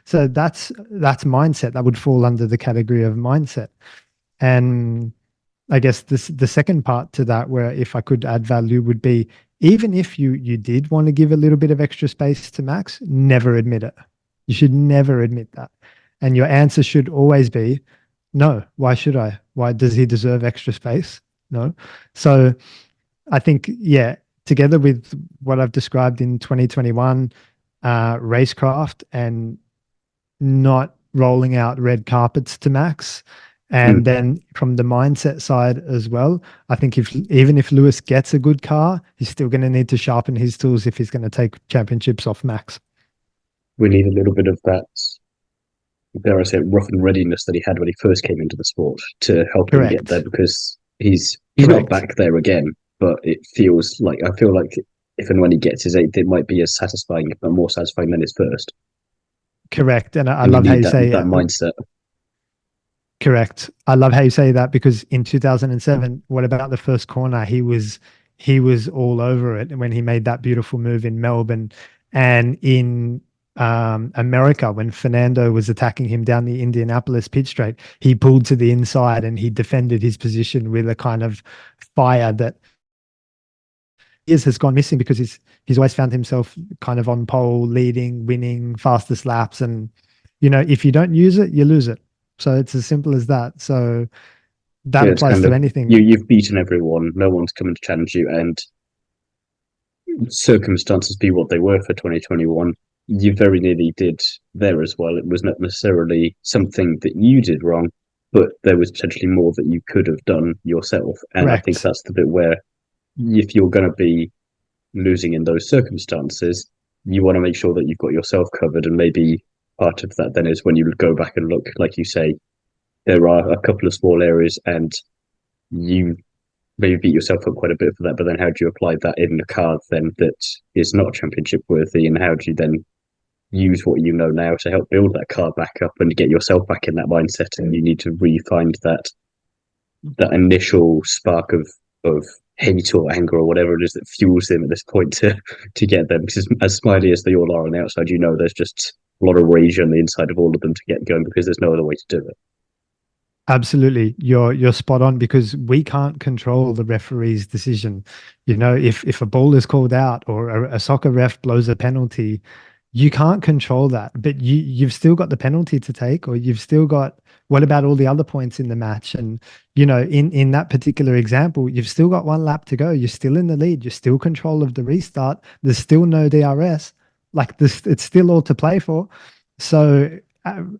So that's mindset. That would fall under the category of mindset. And I guess the second part to that, where if I could add value, would be even if you did want to give a little bit of extra space to Max, never admit it. You should never admit that. And your answer should always be, no, why should I? Why does he deserve extra space? No. So I think, yeah, together with what I've described in 2021, racecraft and not rolling out red carpets to Max. And then from the mindset side as well, I think even if Lewis gets a good car, he's still going to need to sharpen his tools if he's going to take championships off Max. We need a little bit of that, dare I say, rough and readiness that he had when he first came into the sport to help him get there, because he's not back there again. But I feel like if and when he gets his eighth, it might be as satisfying, if not more satisfying than his first. Correct. And I love how you say that mindset. Correct. I love how you say that, because in 2007, what about the first corner? He was all over it when he made that beautiful move in Melbourne, and in America when Fernando was attacking him down the Indianapolis pit straight. He pulled to the inside and he defended his position with a kind of fire that has gone missing, because he's always found himself kind of on pole, leading, winning, fastest laps, and if you don't use it, you lose it. So it's as simple as that. So that applies to anything. You've beaten everyone. No one's coming to challenge you, and circumstances be what they were for 2021. You very nearly did there as well. It was not necessarily something that you did wrong, but there was potentially more that you could have done yourself. And Correct. I think that's the bit where, if you're going to be losing in those circumstances, you want to make sure that you've got yourself covered. And maybe part of that then is when you go back and look, like you say, there are a couple of small areas and you maybe beat yourself up quite a bit for that, but then how do you apply that in a car then that is not championship worthy, and how do you then use what you know now to help build that car back up and get yourself back in that mindset? And you need to re-find that initial spark of hate or anger or whatever it is that fuels them at this point to get them, because as smiley as they all are on the outside, there's just a lot of rage on the inside of all of them to get going, because there's no other way to do it. Absolutely. You're spot on, because we can't control the referee's decision. If a ball is called out or a soccer ref blows a penalty, you can't control that, but you've still got the penalty to take, or you've still got, what about all the other points in the match? And, in that particular example, you've still got one lap to go. You're still in the lead. You're still control of the restart. There's still no DRS. Like this, it's still all to play for. So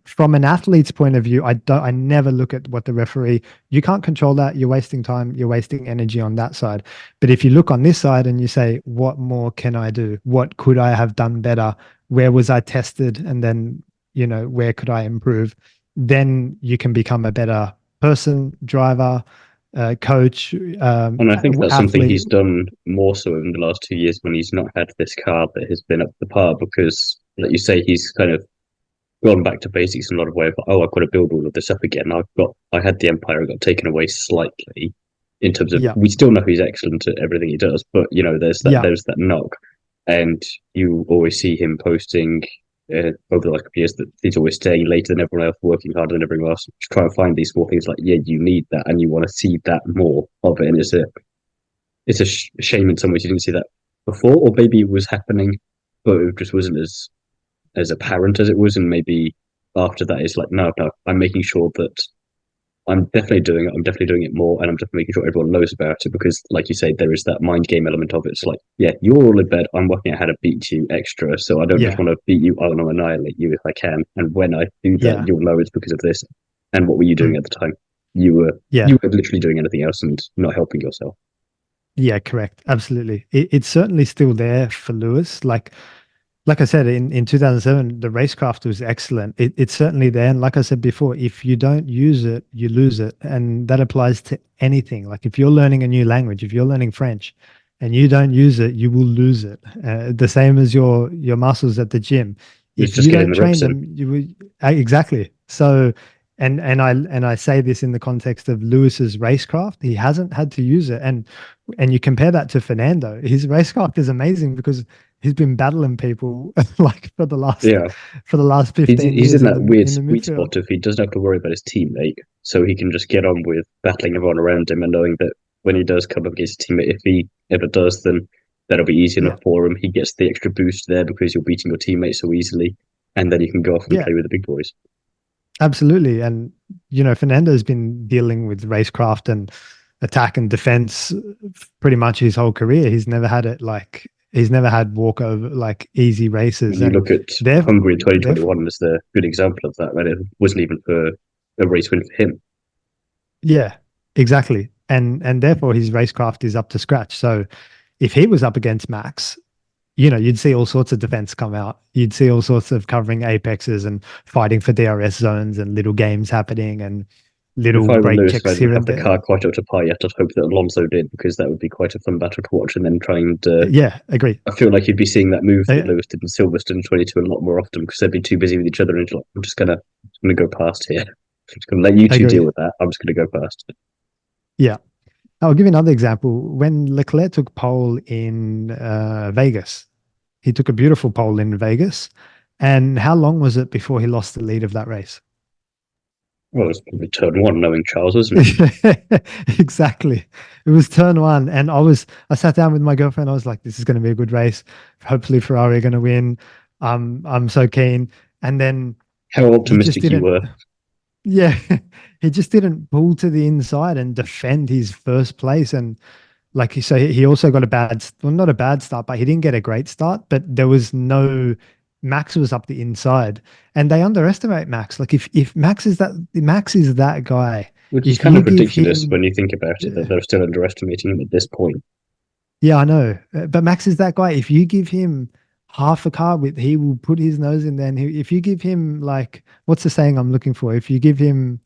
from an athlete's point of view, I never look at what the referee, you can't control that. You're wasting time. You're wasting energy on that side. But if you look on this side and you say, what more can I do? What could I have done better? Where was I tested? And then, where could I improve? Then you can become a better person, driver, coach. And I think that's something he's done more so in the last 2 years when he's not had this car that has been up to par, because, like you say, he's kind of gone back to basics in a lot of ways. I've got to build all of this up again. I had the Empire, got taken away slightly in terms of, we still know he's excellent at everything he does, but there's that knock, and you always see him posting over the last couple of years that he's always staying later than everyone else, working harder than everyone else, to try and find these small things. Like, you need that, and you want to see that more of it. And it's a shame in some ways you didn't see that before, or maybe it was happening, but it just wasn't as apparent as it was. And maybe after that, it's like, no, I'm making sure that I'm definitely doing it. I'm definitely doing it more, and I'm definitely making sure everyone knows about it, because, like you say, there is that mind game element of it. It's like, you're all in bed. I'm working out how to beat you extra, so I don't just want to beat you. I want to annihilate you if I can. And when I do that, you'll know it's because of this. And what were you doing at the time? You were literally doing anything else and not helping yourself. Yeah, correct. Absolutely. It's certainly still there for Lewis. Like I said, in 2007, the racecraft was excellent. It's certainly there. And like I said before, if you don't use it, you lose it. And that applies to anything. Like if you're learning a new language, if you're learning French and you don't use it, you will lose it. The same as your muscles at the gym. If you don't train them, you will, exactly. So, and I say this in the context of Lewis's racecraft. He hasn't had to use it. And you compare that to Fernando. His racecraft is amazing because he's been battling people like for the last Yeah, 15 he's years in that weird in the sweet midfield. spot if he doesn't have to worry about his teammate, so he can just get on with battling everyone around him and knowing that when he does come up against a teammate, if he ever does, then that'll be easy Yeah. enough for him. He gets the extra boost there because you're beating your teammate so easily, and then you can go off and Yeah. play with the big boys. Absolutely. And, Fernando's been dealing with racecraft and attack and defense pretty much his whole career. He's never had walkover, like easy races. When you And look at Hungary in 2021 as the good example of that, when it wasn't even for a race win for him. Yeah, exactly. And therefore his racecraft is up to scratch. So if he was up against Max, you'd see all sorts of defense come out. You'd see all sorts of covering apexes and fighting for DRS zones and little games happening and If little I were brake Lewis, checks I didn't here have and the there. car quite up to par yet. I'd hope that Alonso did, because that would be quite a fun battle to watch. And then try and Yeah, agree. I feel like you'd be seeing that move that Yeah, Lewis did in Silverstone in 22 a lot more often, because they'd be too busy with each other. And you're like, I'm just gonna go past here. I'm just gonna let you two agree. deal with that. I'm just gonna go past. Yeah. I'll give you another example. When Leclerc took pole in Vegas, he took a beautiful pole in Vegas. And how long was it before he lost the lead of that race? Well, it's probably turn one, knowing Charles, isn't it? Exactly. It was turn one. And I sat down with my girlfriend. I was like, this is going to be a good race. Hopefully Ferrari are going to win. I'm so keen. And then How he just optimistic you didn't, were. yeah, he just didn't pull to the inside and defend his first place. And like you say, he also got not a bad start, but he didn't get a great start. But there was no Max was up the inside, and they underestimate Max. Like if Max is that guy, Which is if kind you of give ridiculous him, when you think about it, that they're still underestimating him at this point. yeah, I know, but Max is that guy. If you give him half a car width, he will put his nose in there. And if you give him like, what's the saying I'm looking for? If you give him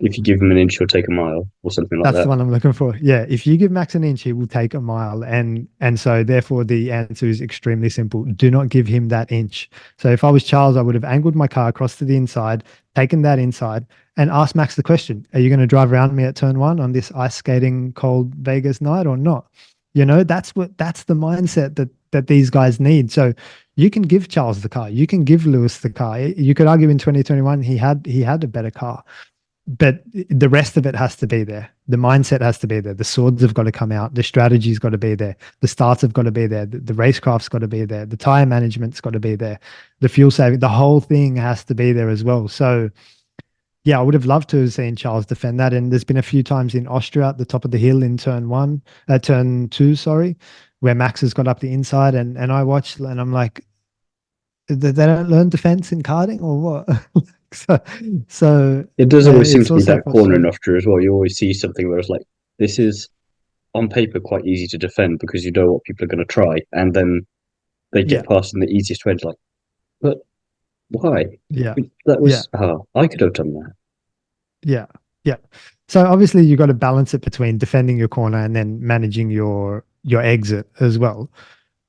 If you give him an inch, he'll take a mile, or something like That's the that. one I'm looking for. Yeah, if you give Max an inch, he will take a mile, and so therefore the answer is extremely simple. Do not give him that inch. So if I was Charles, I would have angled my car across to the inside, taken that inside, and asked Max the question: Are you going to drive around me at turn one on this ice skating cold Vegas night or not? That's the mindset that these guys need. So you can give Charles the car, you can give Lewis the car. You could argue in 2021 he had a better car. But the rest of it has to be there. The mindset has to be there. The swords have got to come out. The strategy's got to be there. The starts have got to be there. The racecraft's got to be there. The tire management's got to be there. The fuel saving, the whole thing has to be there as well. So, yeah, I would have loved to have seen Charles defend that. And there's been a few times in Austria at the top of the hill in turn two, sorry, where Max has got up the inside, and I watched and I'm like, they don't learn defense in karting or what? so It does always seem it's to be also that corner in frustrating. Austria as well. You always see something where it's like, this is on paper quite easy to defend because you know what people are going to try, and then they Yeah, get past in the easiest way. It's like, but why? yeah, That yeah, was, I could have done that. yeah, yeah. So obviously you got to balance it between defending your corner and then managing your exit as well.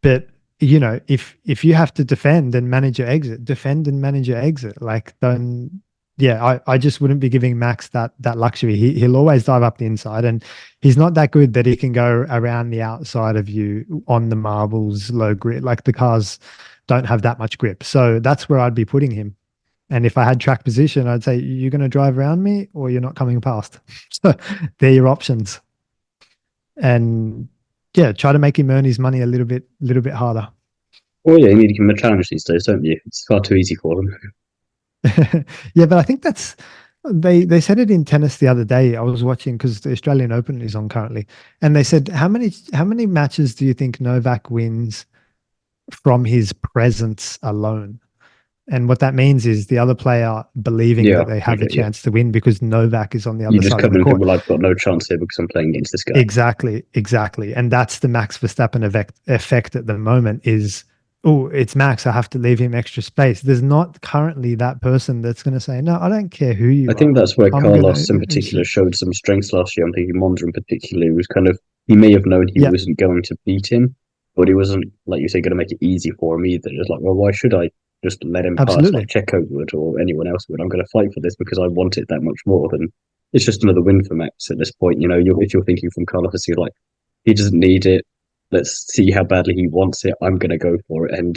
But if you have to defend and manage your exit, defend and manage your exit. Like don't yeah, I just wouldn't be giving Max that luxury. He'll always dive up the inside, and he's not that good that he can go around the outside of you on the marbles, low grip. Like the cars don't have that much grip. So that's where I'd be putting him. And if I had track position, I'd say you're going to drive around me or you're not coming past. So they're your options. And yeah, try to make him earn his money a little bit harder. Oh yeah, you need to give him a challenge these days, don't you? It's far too easy for them. Yeah, but I think they said it in tennis the other day. I was watching because the Australian Open is on currently, and they said how many matches do you think Novak wins from his presence alone? And what that means is the other player believing Yeah, that they I have a get you. chance to win because Novak is on the You other just side of come the in and think, court. well, I've got no chance here because I'm playing against this guy. Exactly, exactly. And that's the Max Verstappen effect at the moment is, oh, it's Max. I have to leave him extra space. There's not currently that person that's going to say, no, I don't care who I you think are. that's where I'm going Carlos in to particular ensure. showed some strengths last year. I'm thinking Monza in particular was kind of, he may have known he Yeah, wasn't going to beat him, but he wasn't, like you say, going to make it easy for him either. It's like, well, why should I just let him pass like absolutely. Checo would or anyone else would? I'm going to fight for this because I want it that much more. And it's just another win for Max at this point. If you're thinking from Carlos, you're like, he doesn't need it. let's see how badly he wants it. I'm going to go for it. And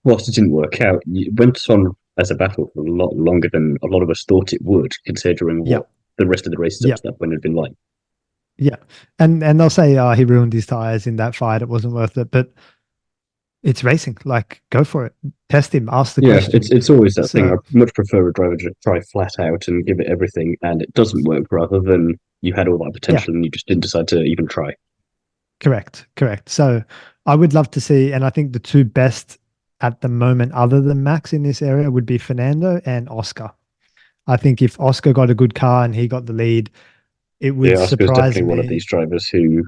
whilst it didn't work out, it went on as a battle for a lot longer than a lot of us thought it would, considering what the rest of the races up to that point had been like. Yeah, and they'll say, "Oh, he ruined his tires in that fight. It wasn't worth it." But it's racing. Like, go for it. Test him. Ask the question. It's always that thing. I much prefer a driver to try flat out and give it everything, and it doesn't work, rather than you had all that potential and you just didn't decide to even try. Correct. So I would love to see, and I think the two best at the moment, other than Max in this area, would be Fernando and Oscar. I think if Oscar got a good car and he got the lead, it would surprise me. Definitely one of these drivers who,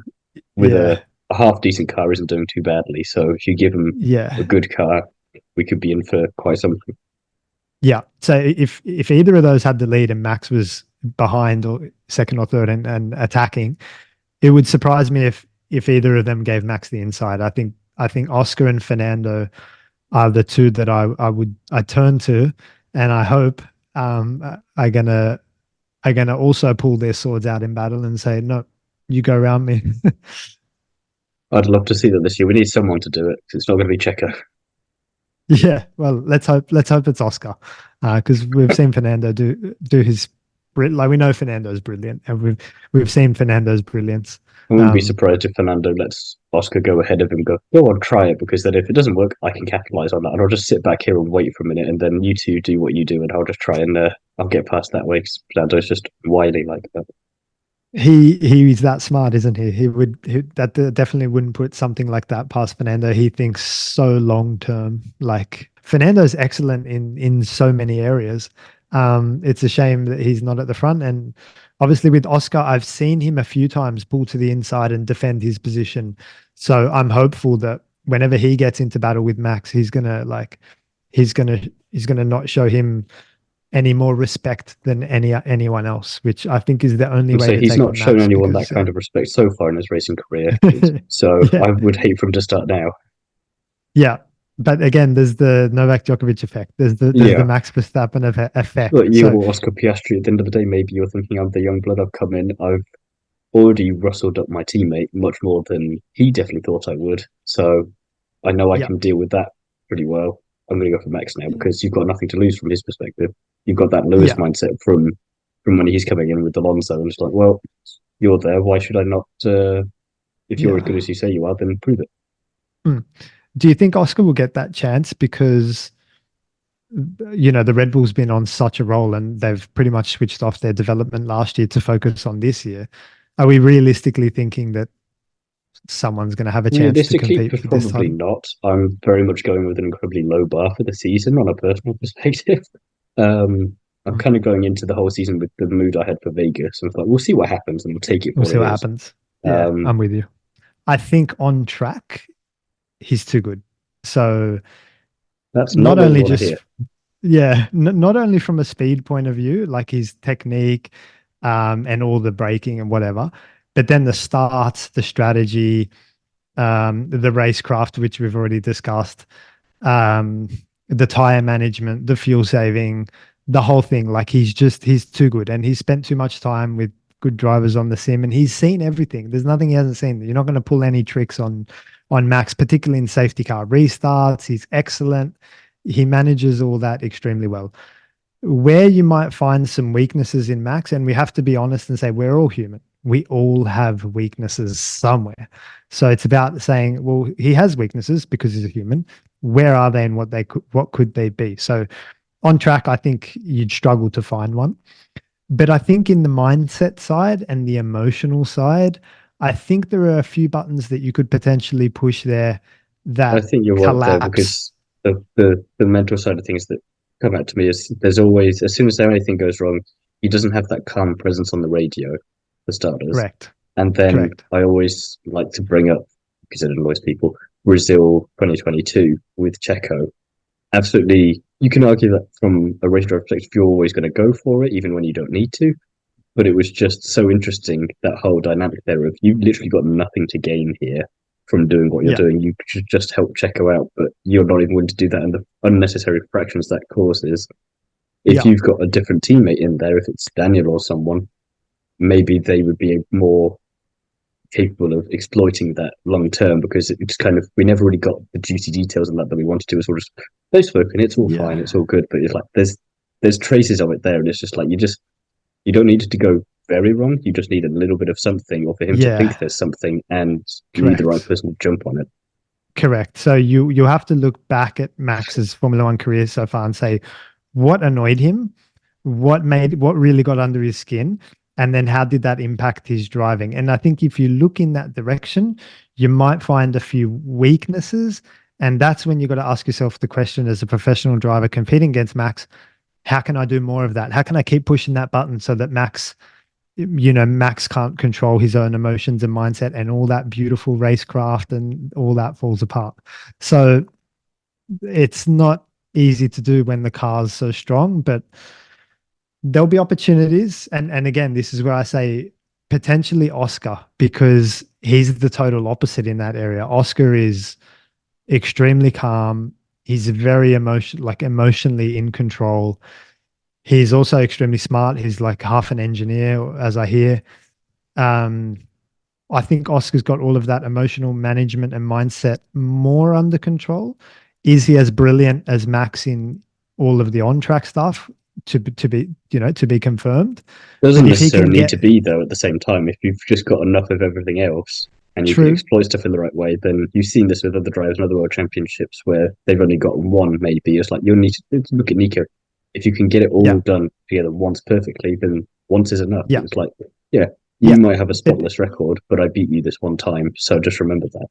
with a half decent car, isn't doing too badly. So if you give him a good car, we could be in for quite something. Yeah. So if either of those had the lead and Max was behind or second or third and attacking, it would surprise me if either of them gave Max the inside. I think Oscar and Fernando are the two that I turn to, and I hope are gonna also pull their swords out in battle and say, no, you go around me. I'd love to see that this year. We need someone to do it, because it's not going to be Checo. Yeah, well, let's hope it's Oscar, because we've seen Fernando do his we know Fernando's brilliant, and we've seen Fernando's brilliance. I wouldn't be surprised if Fernando lets Oscar go ahead of him. Go on, try it, because then if it doesn't work, I can capitalize on that, and I'll just sit back here and wait for a minute, and then you two do what you do, and I'll just try and I'll get past that way. Because Fernando's just wily like that. He's that smart, isn't he? That definitely wouldn't put something like that past Fernando. He thinks so long term. Like, Fernando's excellent in so many areas. It's a shame that he's not at the front. And obviously with Oscar, I've seen him a few times pull to the inside and defend his position. So I'm hopeful that whenever he gets into battle with Max, he's gonna not show him any more respect than anyone else, which I think is the only way to he's take on not shown Max, anyone that kind of respect so far in his racing career. So I would hate for him to start now. Yeah. But again, there's the Novak Djokovic effect. There's the Max Verstappen effect. But you or Oscar Piastri, at the end of the day, maybe you're thinking, I'm the young blood, I've come in, I've already rustled up my teammate much more than he definitely thought I would. So I know I can deal with that pretty well. I'm going to go for Max now, because you've got nothing to lose from his perspective. You've got that Lewis mindset from when he's coming in with Alonso, and it's like, well, you're there, why should I not? If you're as good as you say you are, then prove it. Do you think Oscar will get that chance? Because, the Red Bull's been on such a roll and they've pretty much switched off their development last year to focus on this year. Are we realistically thinking that someone's going to have a chance to compete for this probably time? Not. I'm very much going with an incredibly low bar for the season on a personal perspective. I'm kind of going into the whole season with the mood I had for Vegas. And I thought, we'll see what happens and we'll take it for We'll see what happens. Yeah, I'm with you. I think on track, he's too good. So that's not only just not only from a speed point of view, like his technique and all the braking and whatever, but then the starts, the strategy, the racecraft, which we've already discussed, the tire management, the fuel saving, the whole thing. Like, he's too good, and he's spent too much time with good drivers on the sim, and he's seen everything. There's nothing he hasn't seen. You're not going to pull any tricks on Max, particularly in safety car restarts. He's excellent. He manages all that extremely well. Where you might find some weaknesses in Max, and we have to be honest and say we're all human. We all have weaknesses somewhere. So it's about saying, well, he has weaknesses because he's a human. Where are they, and what could they be? So on track, I think you'd struggle to find one. But I think in the mindset side and the emotional side, I think there are a few buttons that you could potentially push there that I think you're right there, because the mental side of things that come out to me is there's always, as soon as anything goes wrong, he doesn't have that calm presence on the radio, for starters. Correct. And then I always like to bring up, because it annoys people, Brazil 2022 with Checo. Absolutely, you can argue that from a race driver perspective, you're always going to go for it, even when you don't need to. But it was just so interesting, that whole dynamic there of, you've literally got nothing to gain here from doing what you're doing. You should just help Checo out, but you're not even willing to do that, and the unnecessary fractions that causes. If you've got a different teammate in there, if it's Daniel or someone, maybe they would be more capable of exploiting that long term, because it's kind of, we never really got the juicy details of that we wanted to. It was all just they've spoken, it's all fine, it's all good, but it's like there's traces of it there, and it's just like you don't need it to go very wrong. You just need a little bit of something, or for him to think there's something, and you need the right person to jump on it. Correct. So you have to look back at Max's Formula One career so far and say, what annoyed him, what really got under his skin, and then how did that impact his driving? And I think if you look in that direction, you might find a few weaknesses, and that's when you got to ask yourself the question, as a professional driver competing against Max, how can I do more of that? How can I keep pushing that button so that Max can't control his own emotions and mindset, and all that beautiful racecraft and all that falls apart. So it's not easy to do when the car's so strong, but there'll be opportunities. And again, this is where I say potentially Oscar, because he's the total opposite in that area. Oscar is extremely calm. He's very emotionally in control. He's also extremely smart. He's like half an engineer, as I hear. I think Oscar's got all of that emotional management and mindset more under control. Is he as brilliant as Max in all of the on-track stuff? To be confirmed. Doesn't necessarily need to be, though, at the same time. If you've just got enough of everything else and you can exploit stuff in the right way, then you've seen this with other drivers in other world championships where they've only got one, maybe. It's like, you'll need to look at Nico. If you can get it all done together once perfectly, then once is enough. It's like, you might have a spotless record, but I beat you this one time, so just remember that.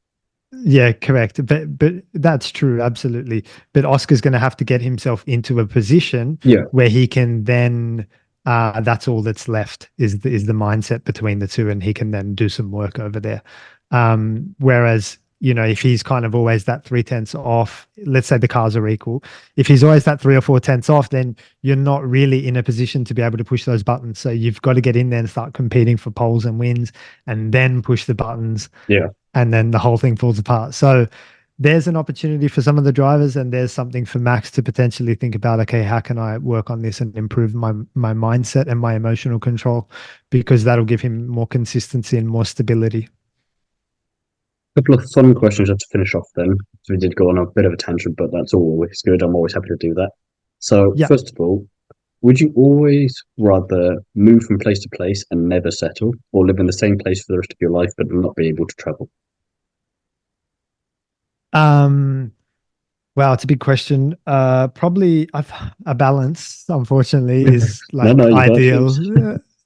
Yeah, correct. But that's true, absolutely. But Oscar's going to have to get himself into a position where he can then, that's all that's left is the mindset between the two, and he can then do some work over there. Whereas, if he's kind of always that 3/10 off, let's say the cars are equal, if he's always that 3 or 4 tenths off, then you're not really in a position to be able to push those buttons. So you've got to get in there and start competing for poles and wins, and then push the buttons. Yeah. And then the whole thing falls apart. So there's an opportunity for some of the drivers, and there's something for Max to potentially think about, okay, how can I work on this and improve my mindset and my emotional control, because that'll give him more consistency and more stability. A couple of fun questions just to finish off then. So we did go on a bit of a tangent, but that's always good. I'm always happy to do that. So first of all, would you always rather move from place to place and never settle, or live in the same place for the rest of your life but not be able to travel? Well, it's a big question. Probably a balance, unfortunately, is like ideal.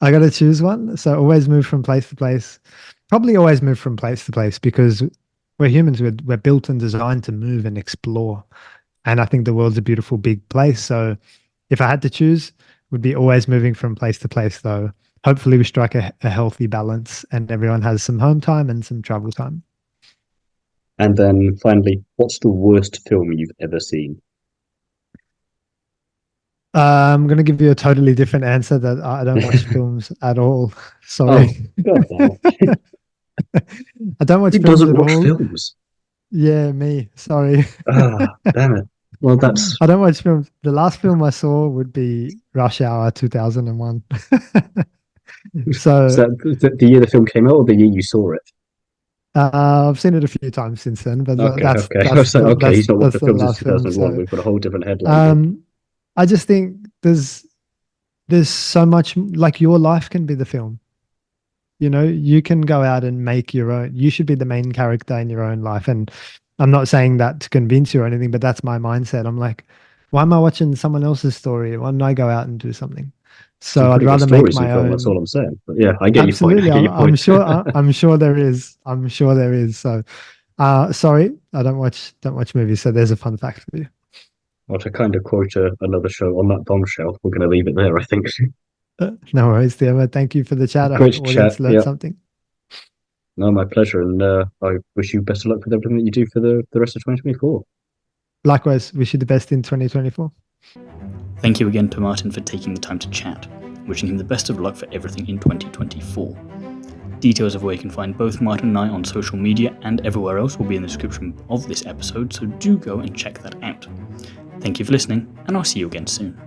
I got to choose one. So always move from place to place. Probably always move from place to place, because we're humans. We're built and designed to move and explore. And I think the world's a beautiful big place. So if I had to choose, would be always moving from place to place, though. Hopefully we strike a healthy balance and everyone has some home time and some travel time. And then finally, what's the worst film you've ever seen? I'm going to give you a totally different answer, that I don't watch films at all. Sorry. Oh, I don't watch Who films doesn't at watch all. films? Yeah, me. Sorry. Damn it. Well, that's... I don't watch films. The last film I saw would be Rush Hour 2001. So is that the year the film came out, or the year you saw it? I've seen it a few times since then, but that's he's not watched the films since 2001. So, we've got a whole different headline. I just think there's so much, like, your life can be the film. You can go out and make your own. You should be the main character in your own life. And I'm not saying that to convince you or anything, but that's my mindset. I'm like, why am I watching someone else's story? Why don't I go out and do something? So I'd rather make my own. That's all I'm saying. But yeah, I get Absolutely. your point. I'm sure. I'm sure there is. I'm sure there is. So, sorry, I don't watch movies. So there's a fun fact for you. Well, to kind of quote another show on that bombshell, we're going to leave it there, I think. No worries, Theo. Thank you for the chat. Great chat. Learned something. No, my pleasure. And I wish you best of luck with everything that you do for the rest of 2024. Likewise, wish you the best in 2024. Thank you again to Martin for taking the time to chat. Wishing him the best of luck for everything in 2024. Details of where you can find both Martin and I on social media and everywhere else will be in the description of this episode, so do go and check that out. Thank you for listening, and I'll see you again soon.